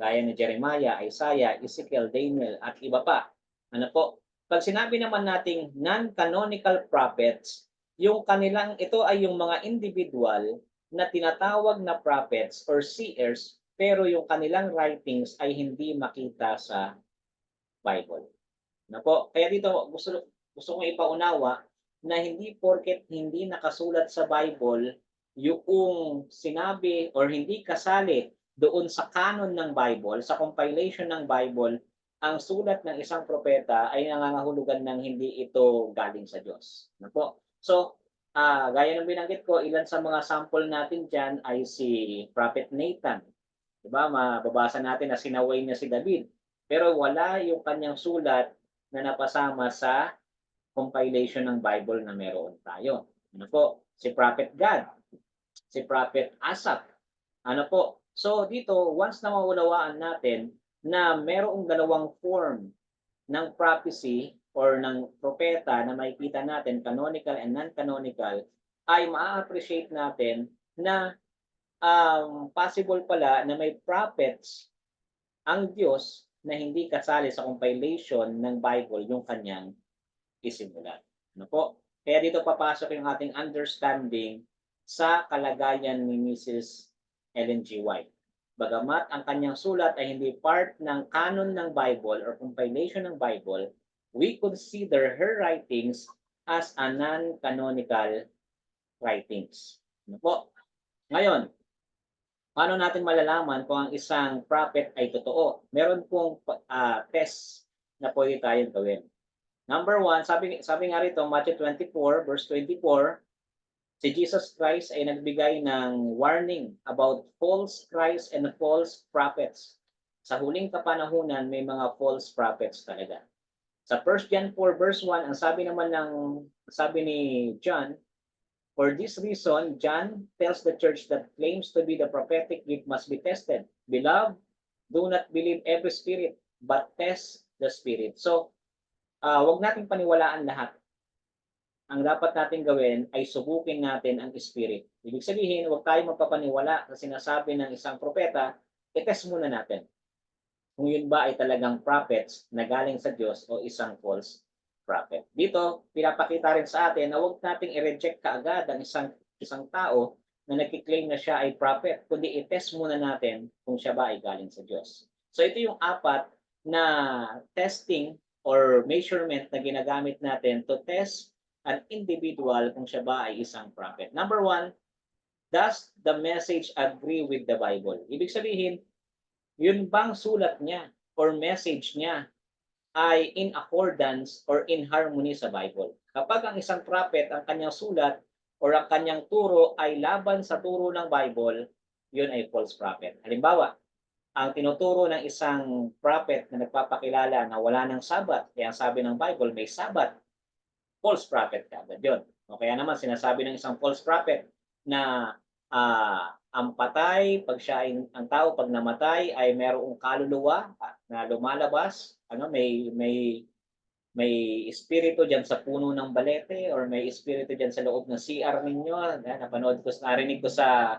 Gaya ni Jeremiah, Isaiah, Ezekiel, Daniel, at iba pa. Ano po? Pag sinabi naman nating non-canonical prophets, yung kanilang, ito ay yung mga individual na tinatawag na prophets or seers, pero yung kanilang writings ay hindi makita sa Bible. Na po, kaya dito gusto kong ipaunawa na hindi porket hindi nakasulat sa Bible yung sinabi or hindi kasali doon sa canon ng Bible, sa compilation ng Bible, ang sulat ng isang propeta ay nangangahulugan ng hindi ito galing sa Diyos. Na po. So, gaya ng binanggit ko, ilan sa mga sample natin dyan ay si Prophet Nathan. Diba? Mababasa natin na sinaway niya si David. Pero wala yung kanyang sulat na napasama sa compilation ng Bible na meron tayo. Ano po? Si Prophet Gad, si Prophet Asaph. Ano po? So dito, once na maunawaan natin na merong dalawang form ng prophecy or ng propeta na makikita natin, canonical and non-canonical, ay ma-appreciate natin na possible pala na may prophets ang Diyos na hindi kasali sa compilation ng Bible yung kanyang isimulat. Ano po? Kaya dito papasok yung ating understanding sa kalagayan ni Mrs. Ellen G. White. Bagamat ang kanyang sulat ay hindi part ng canon ng Bible or compilation ng Bible, we consider her writings as a non-canonical writings. Ano po? Ngayon, paano natin malalaman kung ang isang prophet ay totoo? Meron pong test na pwede tayong gawin. Number one, sabi nga rito, Matthew 24, verse 24, si Jesus Christ ay nagbigay ng warning about false Christ and false prophets. Sa huling kapanahunan, may mga false prophets talaga. Sa 1 John 4, verse 1, ang sabi ni John, for this reason, John tells the church that claims to be the prophetic gift must be tested. Beloved, do not believe every spirit, but test the spirit. So, huwag nating paniwalaan lahat. Ang dapat natin gawin ay subukin natin ang spirit. Ibig sabihin, huwag tayong magpapaniwala sa sinasabi ng isang propeta, i-test muna natin kung yun ba ay talagang prophets na galing sa Diyos o isang false prophet. Dito, pinapakita rin sa atin na huwag nating i-reject kaagad ang isang tao na nagkiklaim na siya ay prophet, kundi i-test muna natin kung siya ba ay galing sa Diyos. So ito yung apat na testing or measurement na ginagamit natin to test an individual kung siya ba ay isang prophet. Number one, does the message agree with the Bible? Ibig sabihin, yun bang sulat niya or message niya ay in accordance or in harmony sa Bible? Kapag ang isang prophet, ang kanyang sulat or ang kanyang turo ay laban sa turo ng Bible, yun ay false prophet. Halimbawa, ang tinuturo ng isang prophet na nagpapakilala na wala ng Sabat, kaya sabi ng Bible, may Sabat, false prophet kagad yun. O kaya naman sinasabi ng isang false prophet na ang patay, pag siya ay, ang tao pag namatay ay mayroong kaluluwa na lumalabas, may espiritu diyan sa puno ng balete or may espiritu diyan sa loob ng CR ninyo. Narinig ko sa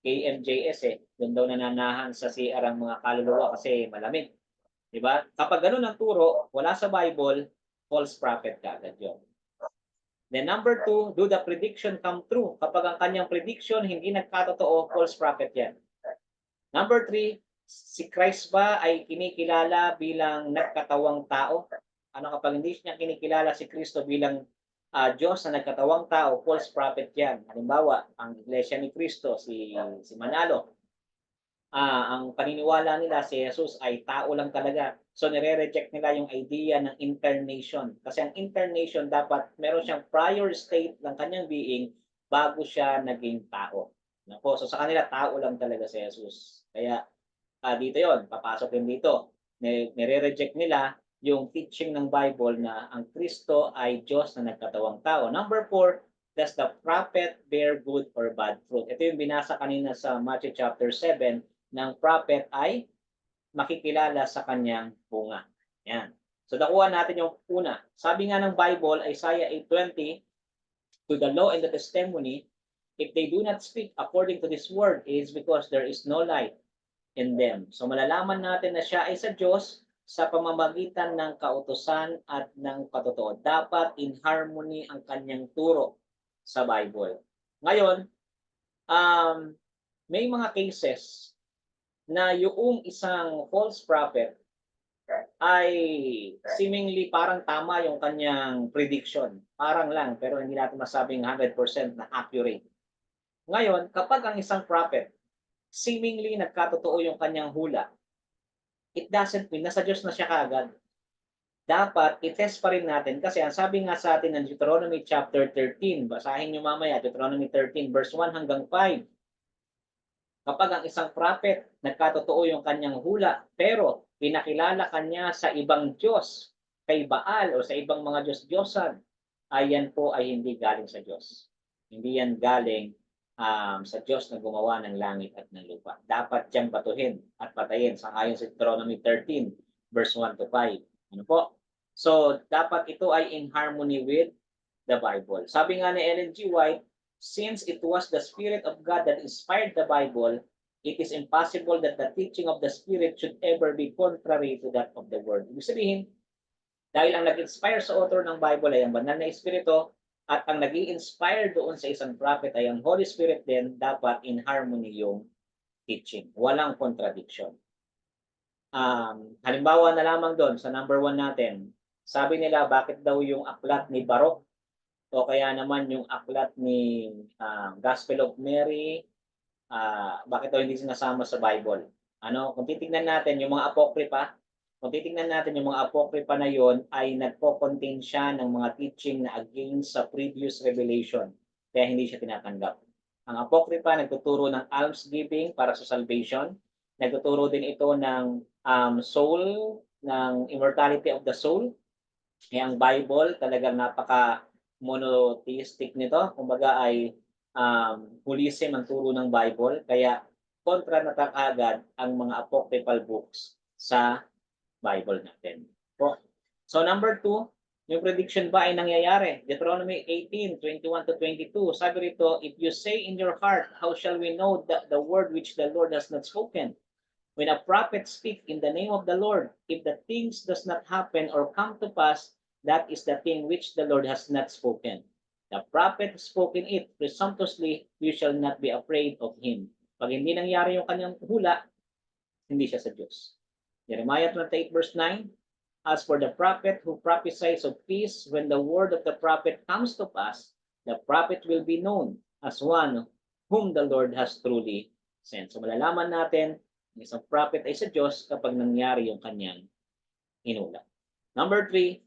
KMJS doon daw nananahan sa CR ang mga kaluluwa kasi malamig. Diba? Kapag ganun ang turo, wala sa Bible, false prophet ka agad yun. Then number 2, do the prediction come true? Kapag ang kanyang prediction hindi nagkatotoo, false prophet yan. Number 3, si Christ ba ay kinikilala bilang nagkatawang tao? Ano kapag hindi niya kinikilala si Kristo bilang Diyos na nagkatawang tao, false prophet yan. Halimbawa, ang Iglesia ni Kristo, si Manalo, ang paniniwala nila si Jesus ay tao lang talaga. So nire-reject nila yung idea ng incarnation. Kasi ang incarnation dapat meron siyang prior state ng kanyang being bago siya naging tao. Nako, so sa kanila tao lang talaga si Jesus. Kaya dito yon, papasok din dito. Nire-reject nila yung teaching ng Bible na ang Kristo ay Diyos na nagkatawang tao. Number 4, does the prophet bear good or bad fruit? Ito yung binasa kanina sa Matthew chapter 7, ng prophet ay makikilala sa kanyang bunga. Yan. So nakuha natin yung una. Sabi nga ng Bible, Isaiah 8:20, to the law and the testimony, if they do not speak according to this word, it is because there is no light in them. So malalaman natin na siya ay sa Diyos sa pamamagitan ng kautusan at ng patotoo. Dapat in harmony ang kanyang turo sa Bible. Ngayon, may mga cases na yung isang false prophet ay seemingly parang tama yung kanyang prediction. Parang lang, pero hindi natin masabing 100% na accurate. Ngayon, kapag ang isang prophet seemingly nagkatotoo yung kanyang hula, it doesn't mean nasa Diyos na siya kaagad. Dapat i-test pa rin natin kasi ang sabi nga sa atin ng Deuteronomy chapter 13, basahin nyo mamaya, Deuteronomy 13 verse 1 hanggang 5. Kapag ang isang prophet nagkatotoo yung kanyang hula, pero pinakilala kanya sa ibang Diyos, kay Baal o sa ibang mga Diyos-Diyosan, ayan po ay hindi galing sa Diyos. Hindi yan galing sa Diyos na gumawa ng langit at ng lupa. Dapat siyang batuhin at patayin sa ayon sa Deuteronomy 13, verse 1 to 5. Ano po? So, dapat ito ay in harmony with the Bible. Sabi nga ni Ellen G. White, since it was the Spirit of God that inspired the Bible, it is impossible that the teaching of the Spirit should ever be contrary to that of the Word. Ibig sabihin, dahil ang nag-inspire sa author ng Bible ay ang banal na Espiritu, at ang nag-i-inspire doon sa isang prophet ay ang Holy Spirit din, dapat in harmony yung teaching. Walang contradiction. Halimbawa na lamang doon sa number 1 natin, sabi nila bakit daw yung aklat ni Baruch o kaya naman yung aklat ni Gospel of Mary, bakit daw hindi sinasama sa Bible? Kung titingnan natin yung mga apokrypha, na yon ay nagpo-contain siya ng mga teaching na against sa previous revelation. Kaya hindi siya tinatanggap. Ang apokrypha nagtuturo ng almsgiving para sa salvation. Nagtuturo din ito ng soul, ng immortality of the soul. Kaya ang Bible talagang napaka monotheistic nito. Kumbaga ay holism ang turo ng Bible. Kaya kontra na agad ang mga apocryphal books sa Bible natin. So number 2, yung prediction ba ay nangyayari? Deuteronomy 18:21 to 22. Sabi rito, if you say in your heart, how shall we know the word which the Lord has not spoken? When a prophet speaks in the name of the Lord, if the things does not happen or come to pass, that is the thing which the Lord has not spoken. The prophet spoken it presumptuously, you shall not be afraid of him. Pag hindi nangyari yung kanyang hula, hindi siya sa Diyos. Jeremiah 28 verse 9, as for the prophet who prophesies of peace, when the word of the prophet comes to pass, the prophet will be known as one whom the Lord has truly sent. So malalaman natin, ang isang prophet ay sa Diyos kapag nangyari yung kanyang hinula. Number 3,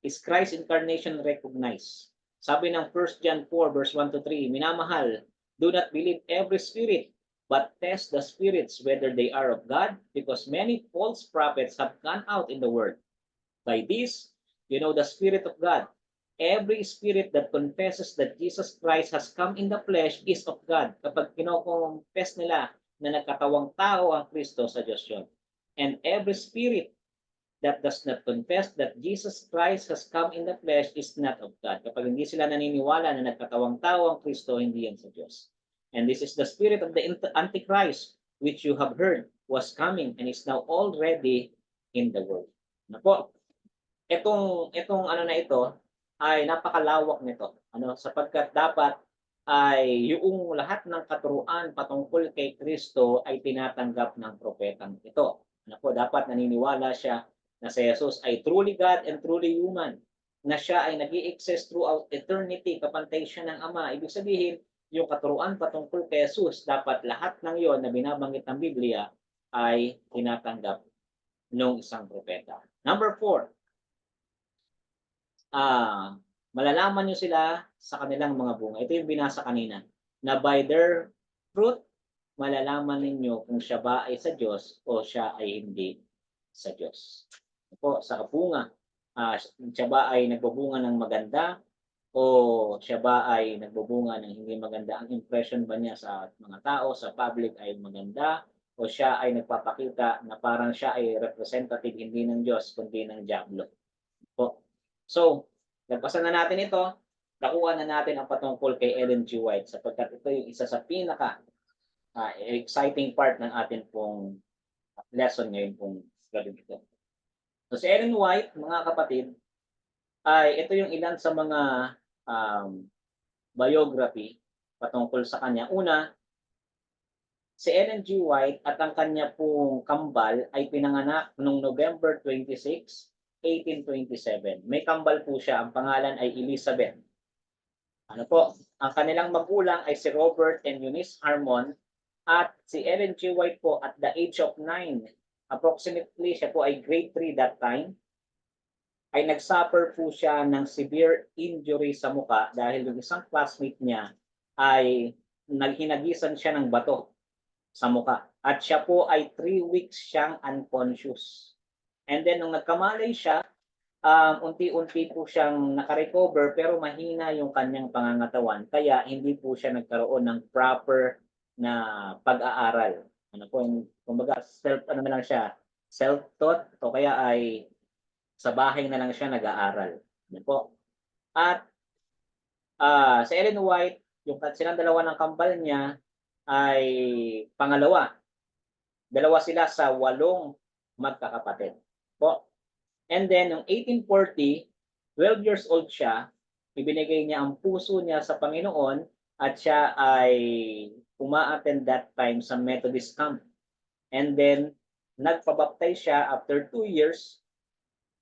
is Christ's incarnation recognized? Sabi ng 1 John 4 verse 1 to 3, minamahal, do not believe every spirit, but test the spirits whether they are of God, because many false prophets have gone out in the world. By this, you know the Spirit of God. Every spirit that confesses that Jesus Christ has come in the flesh is of God. Kapag kino-confess nila na nagkatawang tao ang Kristo, sa Diyos yun. And every spirit that does not confess that Jesus Christ has come in the flesh is not of God. Kapag hindi sila naniniwala na nagkatawang tao ang Kristo, hindi yan sa Diyos. And this is the spirit of the Antichrist, which you have heard. was coming and is now already in the world. Ano po? Itong ano na ito ay napakalawak nito. Ano, sapagkat dapat ay yung lahat ng katuruan patungkol kay Kristo ay tinatanggap ng propetang ito. Ano po, dapat naniniwala siya na si Jesus ay truly God and truly human, na siya ay nag-i-exist throughout eternity, kapantay siya ng Ama. Ibig sabihin, yung katuruan patungkol kay Jesus, dapat lahat ng yon na binabanggit ng Biblia ay tinatanggap ng isang propeta. Number 4, malalaman nyo sila sa kanilang mga bunga. Ito yung binasa kanina, na by their fruit, malalaman ninyo kung siya ba ay sa Diyos o siya ay hindi sa Diyos. Po, sa bunga, siya ba ay nagbubunga ng maganda o siya ba ay nagbubunga ng hindi maganda? Ang impression ba niya sa mga tao, sa public ay maganda, o siya ay nagpapakita na parang siya ay representative hindi ng Diyos kundi ng Diablo? Po. So, nagpasan na natin ito, nakuha na natin ang patungkol kay Ellen G. White sapagkat ito yung isa sa pinaka exciting part ng atin pong lesson ngayon pong gabing ito. So, si Ellen White, mga kapatid, ay ito yung ilan sa mga biography patungkol sa kanya. Una, si Ellen G. White at ang kanya pong kambal ay pinanganak noong November 26, 1827. May kambal po siya, ang pangalan ay Elizabeth. Ano po, ang kanilang magulang ay si Robert and Eunice Harmon, at si Ellen G. White po at the age of 9, approximately siya po ay grade 3 that time, ay nagsuffer po siya ng severe injury sa muka dahil yung isang classmate niya ay naghinagisan siya ng bato sa muka. At siya po ay 3 weeks siyang unconscious. And then nung nagkamalay siya, unti-unti po siyang nakarecover pero mahina yung kanyang pangangatawan. Kaya hindi po siya nagkaroon ng proper na pag-aaral. Ano po, kumbaga na lang siya, self-taught o kaya ay sa bahay na lang siya nag-aaral. Ano po? At sa Ellen White, yung silang dalawa ng kambal niya ay pangalawa. Dalawa sila sa 8 magkakapatid. Po. And then, noong 1840, 12 years old siya, ibinigay niya ang puso niya sa Panginoon at siya ay uma-attend that time sa Methodist camp. And then, nagpabaptize siya after 2 years.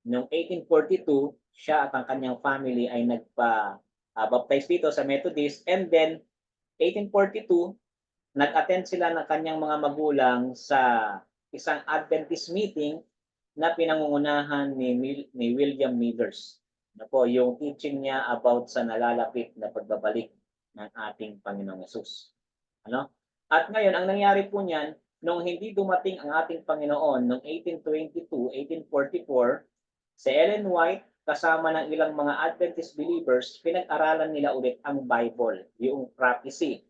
Noong 1842, siya at ang kanyang family ay nagpa-baptize dito sa Methodist. And then, 1842, nag-attend sila ng kanyang mga magulang sa isang Adventist meeting na pinangungunahan ni William Millers. Ano po, yung teaching niya about sa nalalapit na pagbabalik ng ating Panginoong Yesus. Ano? At ngayon, ang nangyari po niyan, nung hindi dumating ang ating Panginoon noong 1822, 1844, si Ellen White kasama ng ilang mga Adventist believers, pinag-aralan nila ulit ang Bible, yung prophecy.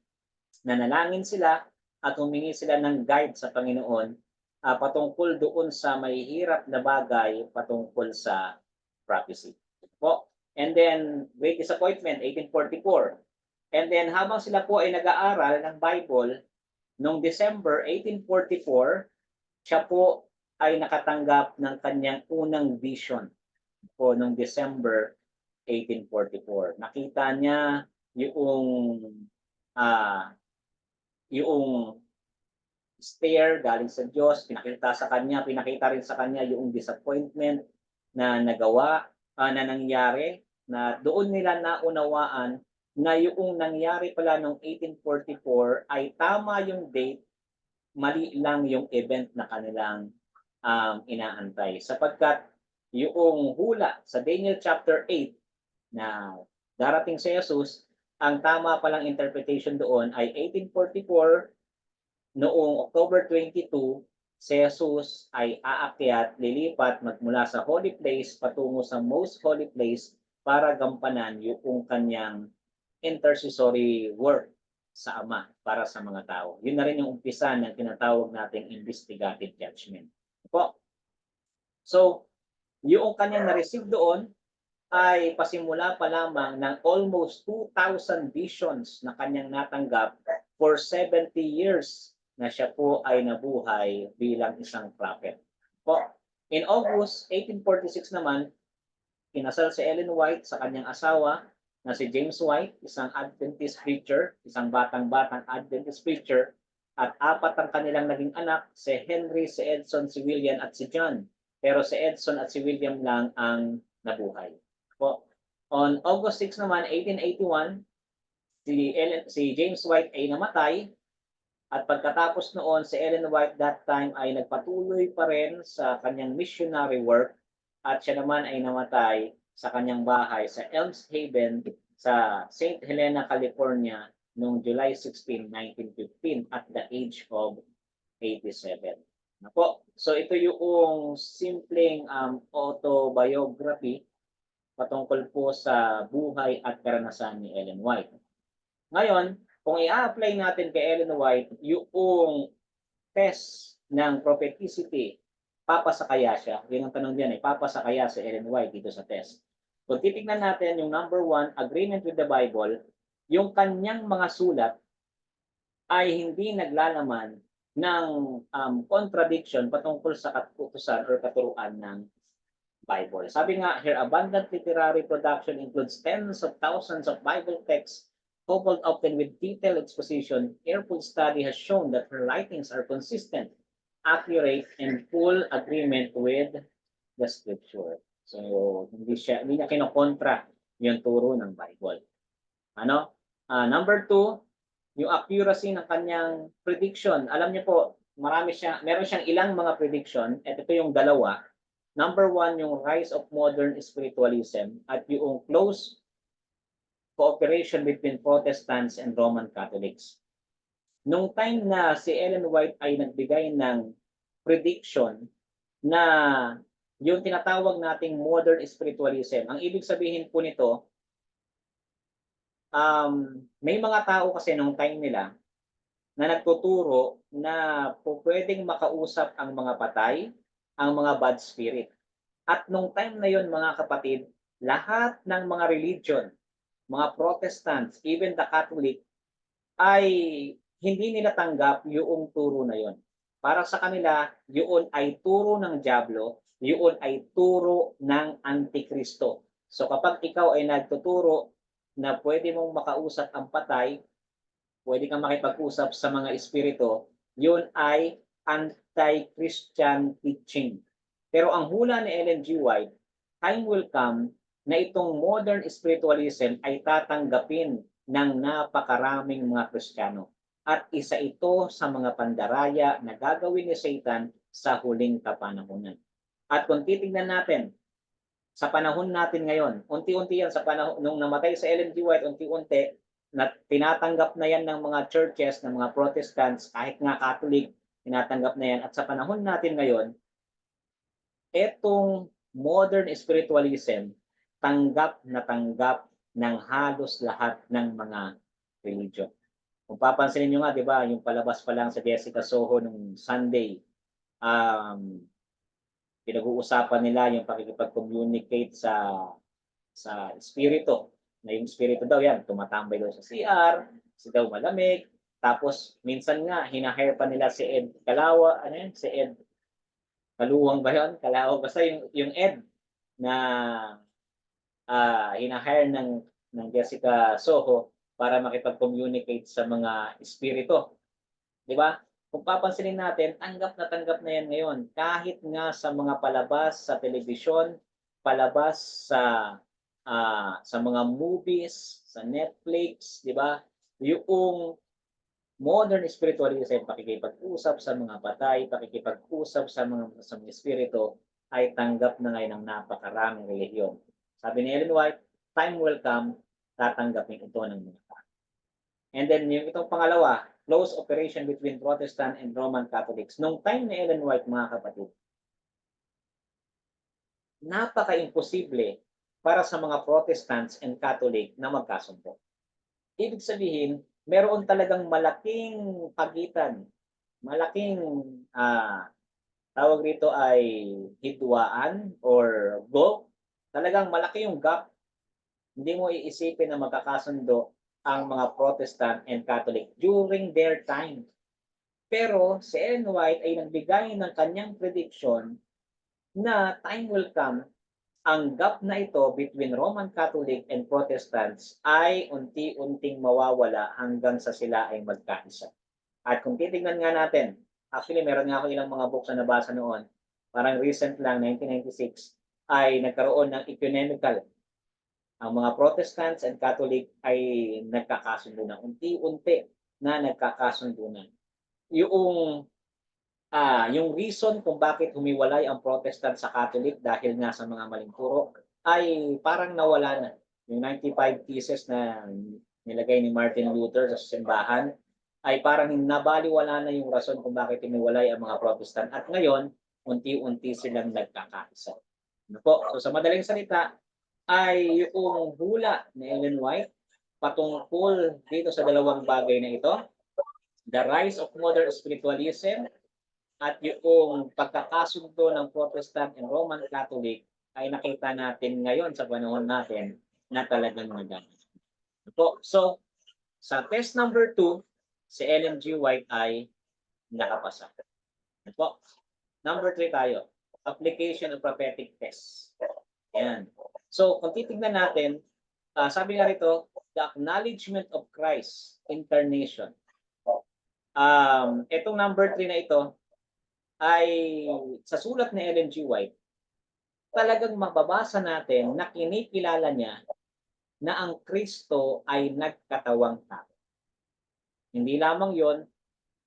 Nanalangin sila at humingi sila ng guide sa Panginoon patungkol doon sa mahihirap na bagay patungkol sa prophecy. Po. And then, great disappointment, 1844. And then, habang sila po ay nag-aaral ng Bible, noong December 1844, siya po ay nakatanggap ng kanyang unang vision po noong December 1844. Nakita niya yung stare galing sa Diyos, pinakita rin sa kanya yung disappointment na nagawa, na nangyari, na doon nila naunawaan na yung nangyari pala noong 1844 ay tama yung date, mali lang yung event na kanilang inaantay. Sapagkat yung hula sa Daniel chapter 8 na darating si Jesus, ang tama palang interpretation doon ay 1844, noong October 22, si Jesus ay aakyat, lilipat magmula sa holy place patungo sa most holy place para gampanan yung kanyang intercessory work sa Ama para sa mga tao. Yun na rin yung umpisa ng tinatawag nating investigative judgment. Po. So, yung kanyang na-receive doon ay pasimula pa lamang ng almost 2,000 visions na kanyang natanggap for 70 years na siya po ay nabuhay bilang isang prophet. Po, in August 1846 naman, kinasal si Ellen White sa kanyang asawa na si James White, isang Adventist preacher, isang batang-batang Adventist preacher, at 4 ang kanilang naging anak, si Henry, si Edson, si William at si John. Pero si Edson at si William lang ang nabuhay. Po, on August 6 naman, 1881, si James White ay namatay. At pagkatapos noon, si Ellen White that time ay nagpatuloy pa rin sa kanyang missionary work at siya naman ay namatay sa kanyang bahay sa Elms Haven sa St. Helena, California noong July 16, 1915 at the age of 87. Po. So ito yung simpleng autobiography patungkol po sa buhay at karanasan ni Ellen White. Ngayon, kung i-apply natin kay Ellen White yung test ng propheticity, papasakaya siya. Yun ang tanong diyan, papasakaya si Ellen White dito sa test. Kung titignan natin yung number 1, agreement with the Bible, yung kanyang mga sulat ay hindi naglalaman ng contradiction patungkol sa katutusan or katuruan ng Bible. Sabi nga, her abundant literary production includes tens of thousands of Bible texts coupled often with detailed exposition. Careful study has shown that her writings are consistent, accurate, and full agreement with the scripture. So, hindi niya kinokontra yung turo ng Bible. Number 2, yung accuracy ng kanyang prediction. Alam niyo po, meron siyang ilang mga prediction, at ito yung dalawa. Number 1, yung rise of modern spiritualism at yung close cooperation between Protestants and Roman Catholics. Nung time na si Ellen White ay nagbigay ng prediction na yung tinatawag nating modern spiritualism, ang ibig sabihin po nito, may mga tao kasi nung time nila na nagtuturo na po pwedeng makausap ang mga patay, ang mga bad spirit. At nung time na yon, mga kapatid, lahat ng mga religion, mga Protestants, even the Catholic, ay hindi nila tanggap yung turo na yon. Para sa kanila, yun ay turo ng Diablo, yun ay turo ng Antikristo. So kapag ikaw ay nagtuturo na pwede mong makausap ang patay, pwede kang makipag-usap sa mga espiritu, yun ay anti-Christian teaching. Pero ang hula ni Ellen G. White, time will come na itong modern spiritualism ay tatanggapin ng napakaraming mga Kristiyano. At isa ito sa mga pandaraya na gagawin ni Satan sa huling kapanahunan. At kung titignan natin, sa panahon natin ngayon, unti-unti yan sa panahon, nung namatay sa Ellen G. White, unti-unti, na tinatanggap na yan ng mga churches, ng mga Protestants, kahit nga Catholic, tinatanggap na yan. At sa panahon natin ngayon, etong modern spiritualism, tanggap ng halos lahat ng mga religion. Kung papansinin nyo nga, di ba, yung palabas pa lang sa Jessica Soho nung Sunday, pinag-uusapan nila yung pakikipag-communicate sa espiritu. Na yung espiritu daw yan, tumatambay daw sa CR, si daw malamig, tapos minsan nga, hinahire pa nila si Ed Kalawa, si Ed Kaluwang ba yun? Kalawa, basta yung Ed na hinahire ng Jessica Soho para makipag-communicate sa mga espiritu. Di ba? Kung papansinin natin, tanggap na yan ngayon. Kahit nga sa mga palabas sa telebisyon, palabas sa mga movies, sa Netflix, di ba? Yung modern spiritualism, pakikipag-usap sa mga patay, pakikipag-usap sa mga espiritu, ay tanggap na ngayon ng napakaraming relihiyon. Sabi ni Ellen White, time will come, tatanggapin ito ng mga tao. And then yung itong pangalawa, close operation between Protestant and Roman Catholics. Nung time ni Ellen White, mga kapatid, napaka-imposible para sa mga Protestants and Catholic na magkasundo. Ibig sabihin, meron talagang malaking pagitan, malaking tawag rito ay hidwaan or gulf. Talagang malaki yung gap. Hindi mo iisipin na magkakasundo ang mga Protestant and Catholic during their time. Pero si Ellen White ay nagbigay ng kanyang prediction na time will come, ang gap na ito between Roman Catholic and Protestants ay unti-unting mawawala hanggang sa sila ay magkaisa. At kung titignan nga natin, actually meron nga ako ilang mga books na nabasa noon, parang recent lang, 1996, ay nagkaroon ng ecumenical. Ang mga Protestants and Catholic ay nagkakasundo na, unti-unti na nagkakasundo na. Yung reason kung bakit humiwalay ang Protestant sa Catholic dahil nga sa mga maling turo ay parang nawala na. Yung 95 theses na nilagay ni Martin Luther sa simbahan ay parang nabaliwala na yung rason kung bakit humiwalay ang mga Protestant. At ngayon, unti-unti silang nagkakaisa. Ano po? So sa madaling salita, ay yung hula ni Ellen White patungkol dito sa dalawang bagay na ito, the rise of modern spiritualism at yung pagkakasundo ng Protestant and Roman Catholic ay nakita natin ngayon sa panahon natin na talagang maganda. So, sa test number 2, si Ellen G. White ay nakapasa. Number 3 tayo, application of prophetic test. Yan. So, kung titignan natin, sabi nga rito, the acknowledgement of Christ, incarnation. Itong number 3 na ito, ay sa sulat ni Ellen G. White, talagang mababasa natin na kinikilala niya na ang Kristo ay nagkatawang tao. Hindi lamang yon,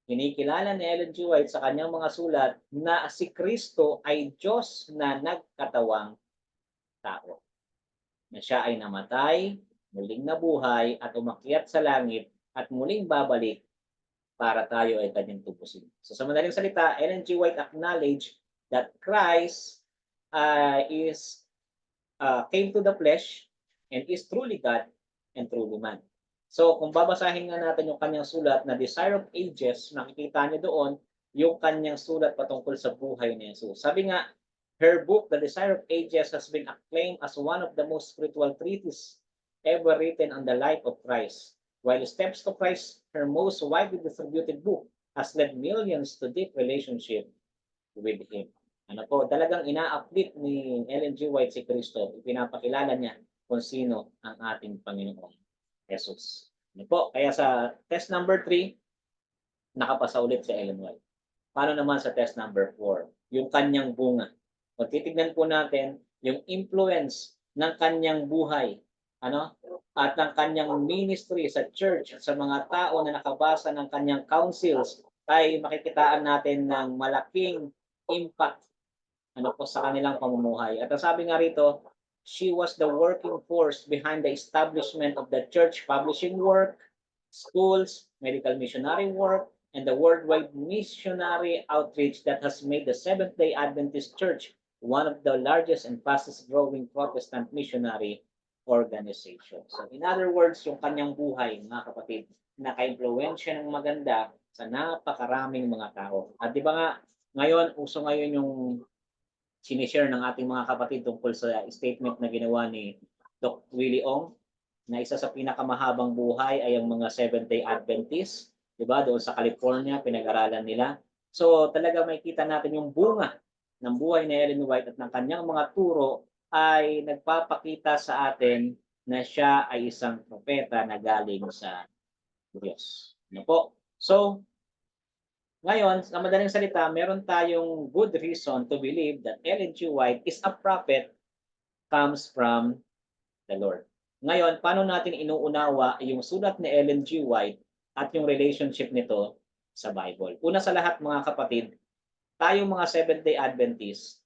kinikilala ni Ellen G. White sa kanyang mga sulat na si Kristo ay Diyos na nagkatawang tao. Na siya ay namatay, muling nabuhay, at umakyat sa langit, at muling babalik para tayo ay kanyang tubusin. So sa madaling salita, Ellen G. White acknowledged that Christ came to the flesh and is truly God and truly man. So kung babasahin nga natin yung kanyang sulat na Desire of Ages, makikita niyo doon yung kanyang sulat patungkol sa buhay ni Jesus. Sabi nga, her book, The Desire of Ages, has been acclaimed as one of the most spiritual treatises ever written on the life of Christ. While Steps to Christ, her most widely distributed book, has led millions to deep relationship with Him. Ano po, talagang ina-uplift ni Ellen G. White si Kristo. Pinapakilala niya kung sino ang ating Panginoong Jesus. Ano po, kaya sa test number 3, nakapasa ulit si Ellen White. Paano naman sa test number 4? Yung kanyang bunga. Kung titignan po natin yung influence ng kanyang buhay, at ng kanyang ministry sa church at sa mga tao na nakabasa ng kanyang counsels, ay makikitaan natin ng malaking impact po sa kanilang pamumuhay. At ang sabi nga rito, she was the working force behind the establishment of the church publishing work, schools, medical missionary work, and the worldwide missionary outreach that has made the Seventh-day Adventist Church one of the largest and fastest growing Protestant missionary organization. So in other words, yung kanyang buhay, mga kapatid, naka-impluwensya ng maganda sa napakaraming mga tao. At di ba nga, ngayon, uso ngayon yung sinishare ng ating mga kapatid tungkol sa statement na ginawa ni Dr. Willie Ong, na isa sa pinakamahabang buhay ay ang mga Seventh-day Adventists, di ba? Doon sa California, pinag-aralan nila. So talaga makikita natin yung bunga ng buhay ni Ellen White at ng kanyang mga turo ay nagpapakita sa atin na siya ay isang propeta na galing sa Diyos. Ano po? So, ngayon, sa madaling salita, meron tayong good reason to believe that Ellen G. White is a prophet, comes from the Lord. Ngayon, paano natin inuunawa yung sulat ni Ellen G. White at yung relationship nito sa Bible? Una sa lahat, mga kapatid, tayong mga Seventh-day Adventists,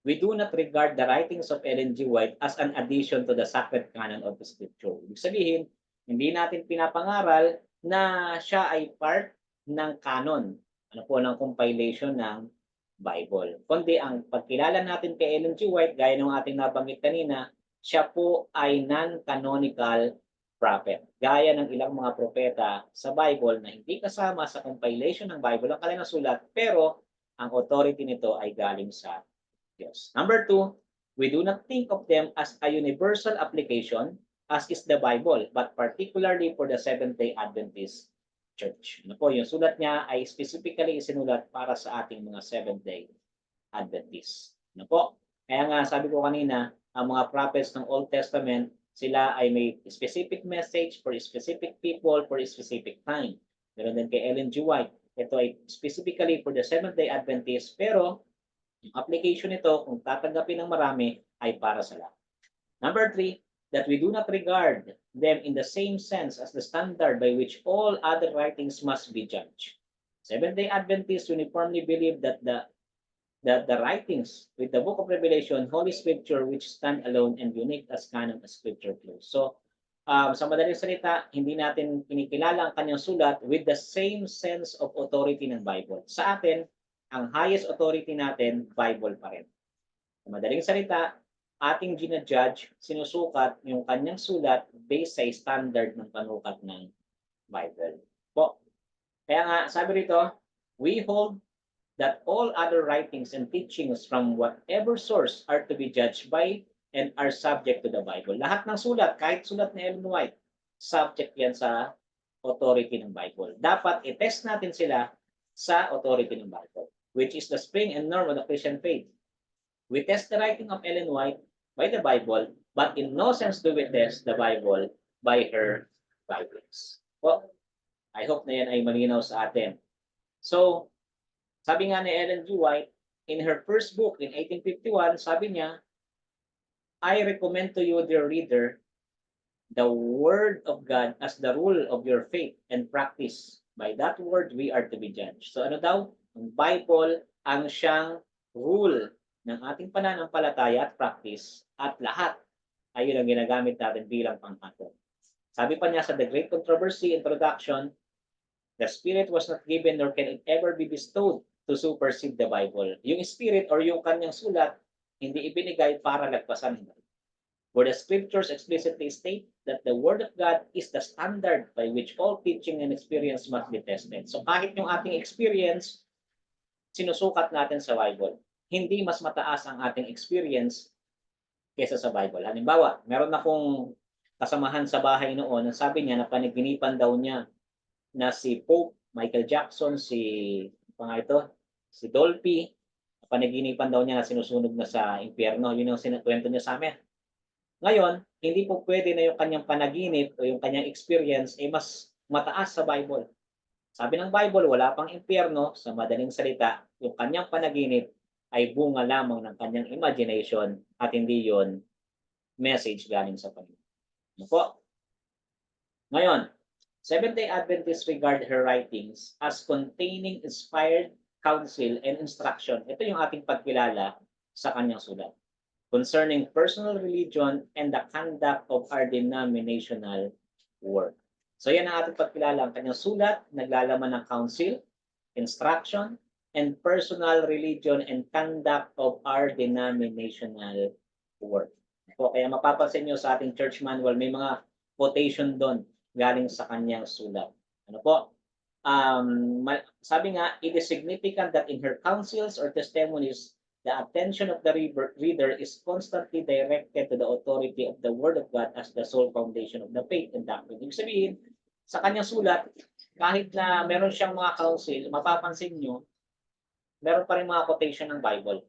we do not regard the writings of Ellen G. White as an addition to the sacred canon of the Scripture. Ibig sabihin, hindi natin pinapangaral na siya ay part ng canon, ng compilation ng Bible. Kundi ang pagkilala natin kay Ellen G. White, gaya ng ating nabanggit kanina, siya po ay non-canonical prophet. Gaya ng ilang mga propeta sa Bible na hindi kasama sa compilation ng Bible ang kanilang sulat, pero ang authority nito ay galing sa Diyos. Number 2, we do not think of them as a universal application as is the Bible, but particularly for the Seventh-day Adventists, Church. Ano po, yung sulat niya ay specifically isinulat para sa ating mga Seventh-day Adventists. Ano po? Kaya nga sabi ko kanina, ang mga prophets ng Old Testament, sila ay may specific message for specific people for a specific time. Meron din kay Ellen G. White. Ito ay specifically for the Seventh-day Adventists, pero yung application nito, kung tatanggapin ng marami, ay para sa lahat. Number 3, that we do not regard them in the same sense as the standard by which all other writings must be judged. Seventh-day Adventists uniformly believe that the writings with the book of Revelation, Holy Scripture, which stand alone and unique as canon as Scripture flows. So, sa madaling salita, hindi natin kinikilala ang kanyang sulat with the same sense of authority ng Bible. Sa atin, ang highest authority natin, Bible pa rin. Sa madaling salita, ating ginajudge, sinusukat yung kanyang sulat based sa standard ng panukat ng Bible. Po. Kaya nga, sabi rito, we hold that all other writings and teachings from whatever source are to be judged by and are subject to the Bible. Lahat ng sulat, kahit sulat ni Ellen White, subject yan sa authority ng Bible. Dapat i-test natin sila sa authority ng Bible, which is the spring and norm of the Christian faith. We test the writing of Ellen White by the Bible, but in no sense do we test the Bible by her writings. Well, I hope na yan ay malinaw sa atin. So, sabi nga ni Ellen G. White, in her first book in 1851, sabi niya, I recommend to you, dear reader, the Word of God as the rule of your faith and practice. By that word, we are to be judged. So ano daw? Ang Bible ang siyang rule ng ating pananampalataya at practice, at lahat ay yun ang ginagamit natin bilang panghatol. Sabi pa niya sa The Great Controversy Introduction, the Spirit was not given nor can it ever be bestowed to supersede the Bible. Yung Spirit or yung kanyang sulat, hindi ibinigay para lagpasan ito. For the Scriptures explicitly state that the Word of God is the standard by which all teaching and experience must be tested. So kahit yung ating experience, sinusukat natin sa Bible. Hindi mas mataas ang ating experience kaysa sa Bible. Halimbawa, meron akong kasamahan sa bahay noon, ang sabi niya na panaginipan daw niya na si Pope Michael Jackson, si Dolphy, panaginipan daw niya na sinusunog na sa impyerno. Yun ang kwento niya sa amin. Ngayon, hindi po pwede na yung kanyang panaginip o yung kanyang experience ay mas mataas sa Bible. Sabi ng Bible, wala pang impyerno, sa madaling salita, yung kanyang panaginip ay bunga lamang ng kanyang imagination at hindi yon message galing sa Panginoon. Ano po? Ngayon, Seventh-day Adventists regard her writings as containing inspired counsel and instruction. Ito yung ating pagkilala sa kanyang sulat concerning personal religion and the conduct of our denominational work. So yan ang ating pagkilala. Ang kanyang sulat, naglalaman ng counsel, instruction, and personal religion and conduct of our denominational work. So, kaya mapapansin nyo sa ating church manual, may mga quotation doon galing sa kanyang sulat. Ano po? Sabi nga, it is significant that in her counsels or testimonies, the attention of the reader is constantly directed to the authority of the Word of God as the sole foundation of the faith and doctrine. Ibig sabihin, sa kanyang sulat, kahit na meron siyang mga counsel, mapapansin nyo, meron pa rin mga quotation ng Bible.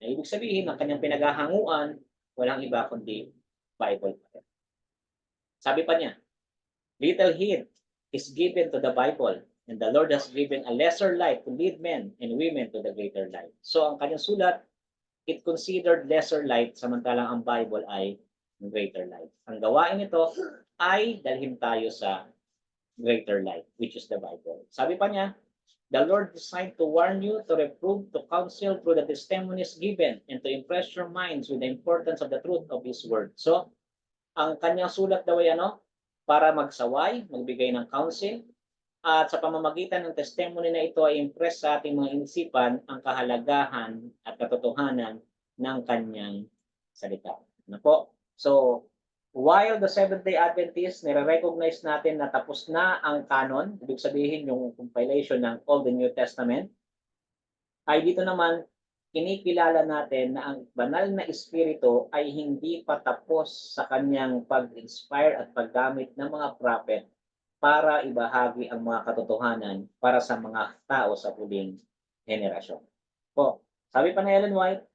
Na ibig sabihin, ang kanyang pinaghahanguan, walang iba kundi Bible. Sabi pa niya, little heed is given to the Bible, and the Lord has given a lesser light to lead men and women to the greater light. So ang kanyang sulat, it considered lesser light, samantalang ang Bible ay greater light. Ang gawain nito ay dalhin tayo sa greater light, which is the Bible. Sabi pa niya, the Lord designed to warn you, to reprove, to counsel through the testimonies given, and to impress your minds with the importance of the truth of His Word. So, ang kanyang sulat daw ay para magsaway, magbigay ng counsel, at sa pamamagitan ng testimony na ito ay impress sa ating mga inisipan ang kahalagahan at katotohanan ng kanyang salita. Ano po? So, while the Seventh-day Adventists, nire-recognize natin na tapos na ang canon, ibig sabihin yung compilation ng Old and New Testament, ay dito naman, kinikilala natin na ang banal na espiritu ay hindi pa tapos sa kanyang pag-inspire at paggamit ng mga prophet para ibahagi ang mga katotohanan para sa mga tao sa huling henerasyon. Po, sabi pa ni Ellen White,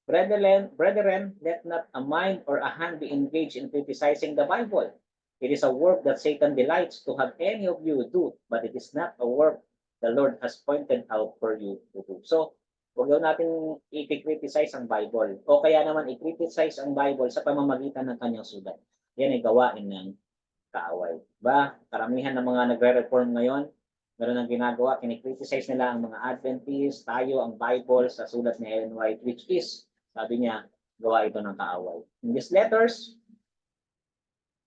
Brethren, let not a mind or a hand be engaged in criticizing the Bible. It is a work that Satan delights to have any of you do, but it is not a work the Lord has pointed out for you to do. So, huwag daw natin i-criticize ang Bible. O kaya naman i-criticize ang Bible sa pamamagitan ng kanyang sulat. Yan ay gawain ng kaaway. Ba? Karamihan ng mga nagre-reform ngayon, meron ang ginagawa, kinikriticize nila ang mga Adventists, tayo, ang Bible sa sulat ni Ellen White, which is, sabi niya, gawa ito ng kaaway. In these letters,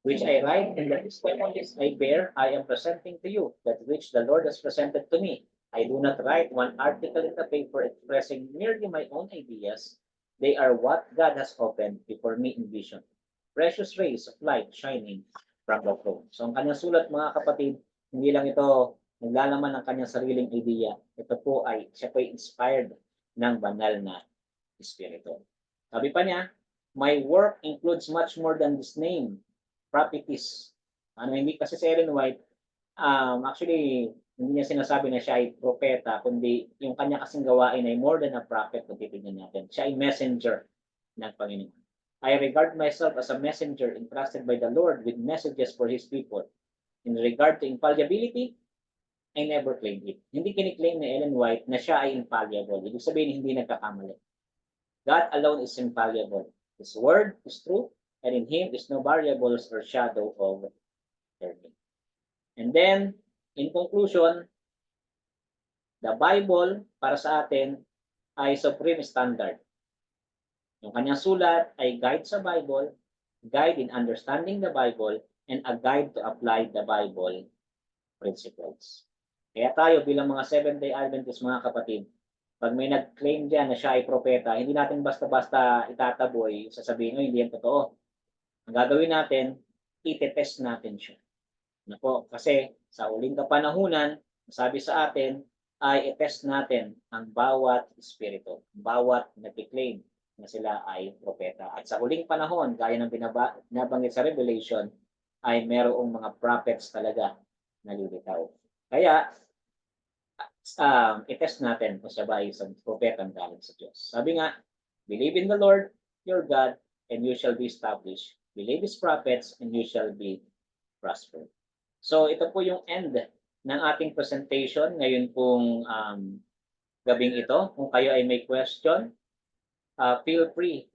which I write, and the testimonies I bear, I am presenting to you, that which the Lord has presented to me. I do not write one article in the paper expressing merely my own ideas. They are what God has opened before me in vision. Precious rays of light shining from the throne. So ang kanyang sulat, mga kapatid, hindi lang ito naglalaman ng kanyang sariling idea. Ito po ay, siya po ay inspired ng banal na Espiritu. Sabi pa niya, my work includes much more than this name, prophetess. Hindi kasi si Ellen White, actually, hindi niya sinasabi na siya ay propeta, kundi yung kanya kasing gawain ay more than a prophet kung titignan natin. Siya ay messenger ng Panginoon. I regard myself as a messenger entrusted by the Lord with messages for His people. In regard to infallibility, I never claimed it. Hindi kiniklaim ni Ellen White na siya ay infallible. Ibig sabihin, hindi nagkakamali. God alone is infallible. His word is true, and in Him is no variables or shadow of turning. And then, in conclusion, the Bible para sa atin ay supreme standard. Yung kanyang sulat ay guide sa Bible, guide in understanding the Bible, and a guide to apply the Bible principles. Kaya tayo bilang mga Seventh-day Adventists, mga kapatid, pag may nag-claim dyan na siya ay propeta, hindi natin basta-basta itataboy, sasabihin, hindi yan totoo. Ang gagawin natin, itetest natin siya. Kasi sa uling kapanahunan, sabi sa atin, ay i-test natin ang bawat espiritu, bawat nag-claim na sila ay propeta. At sa huling panahon, gaya ng binabanggit sa Revelation, ay merong mga prophets talaga na lilitaw. Kaya, i-test natin kung siya ba ay isang propetang galing sa Diyos. Sabi nga, believe in the Lord, your God, and you shall be established. Believe His prophets, and you shall be prospered. So, ito po yung end ng ating presentation ngayon pong gabing ito. Kung kayo ay may question, feel free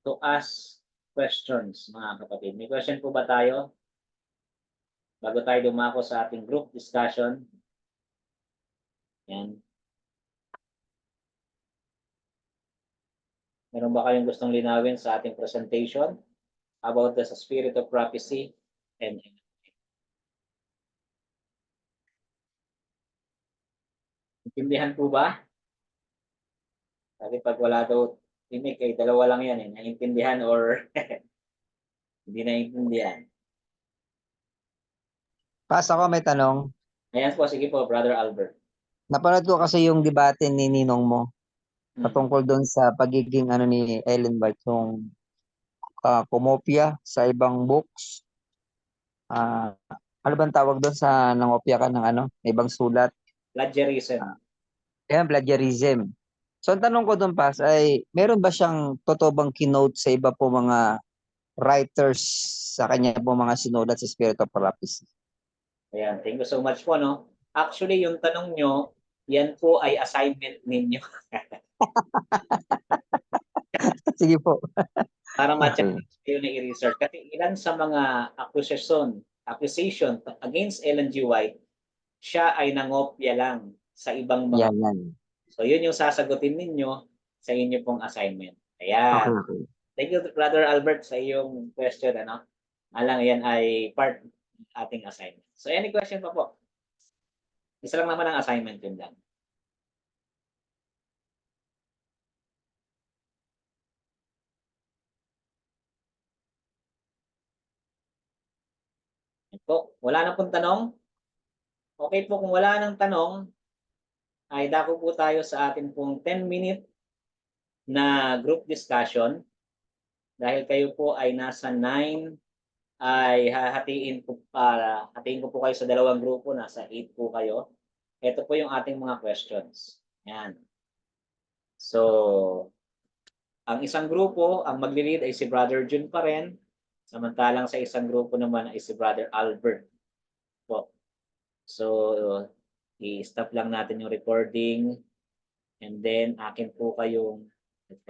to ask questions, mga kapatid. May question po ba tayo? Bago tayo dumako sa ating group discussion. Yan. Meron ba kayong gustong linawin sa ating presentation about the spirit of prophecy and intindihan po ba? Kasi pag wala daw tinik, dalawa lang yan naiintindihan or hindi naiintindihan. Pas ako may tanong. Ayan po, sige po, Brother Albert. Napanood ko kasi yung debate ni Ninong mo patungkol doon sa pagiging ni Ellen White, yung kumopya sa ibang books. Ano bang tawag doon sa nangopya ka ng ibang sulat? Plagiarism. Yan, plagiarism. So ang tanong ko doon, Pas, ay meron ba siyang totoo bang kinote sa iba po mga writers sa kanya po mga sinulat sa Spirit of Prophecy? Ayan, thank you so much po, no? Actually, yung tanong nyo, yan po ay assignment ninyo. Sige po. Para ma-challenge kayo na i-research. Kasi ilan sa mga accusation against Ellen G. White, siya ay nangopya lang sa ibang mga. Yan. So, yun yung sasagutin ninyo sa inyo pong assignment. Ayan. Okay. Thank you, Brother Albert, sa iyong question. Alang, yan ay part ng ating assignment. So, any question pa po? Isa lang naman ang assignment yun lang. Po, wala na pong tanong? Okay po, kung wala nang tanong, ay dako po tayo sa atin pong 10-minute na group discussion. Dahil kayo po ay nasa 9 ay hatiin ko po kayo sa dalawang grupo, nasa 8 po kayo. Ito po yung ating mga questions. Yan. So, ang isang grupo, ang magli-lead ay si Brother Jun pa rin, samantalang sa isang grupo naman ay si Brother Albert po. So, i-stop lang natin yung recording and then akin po kayong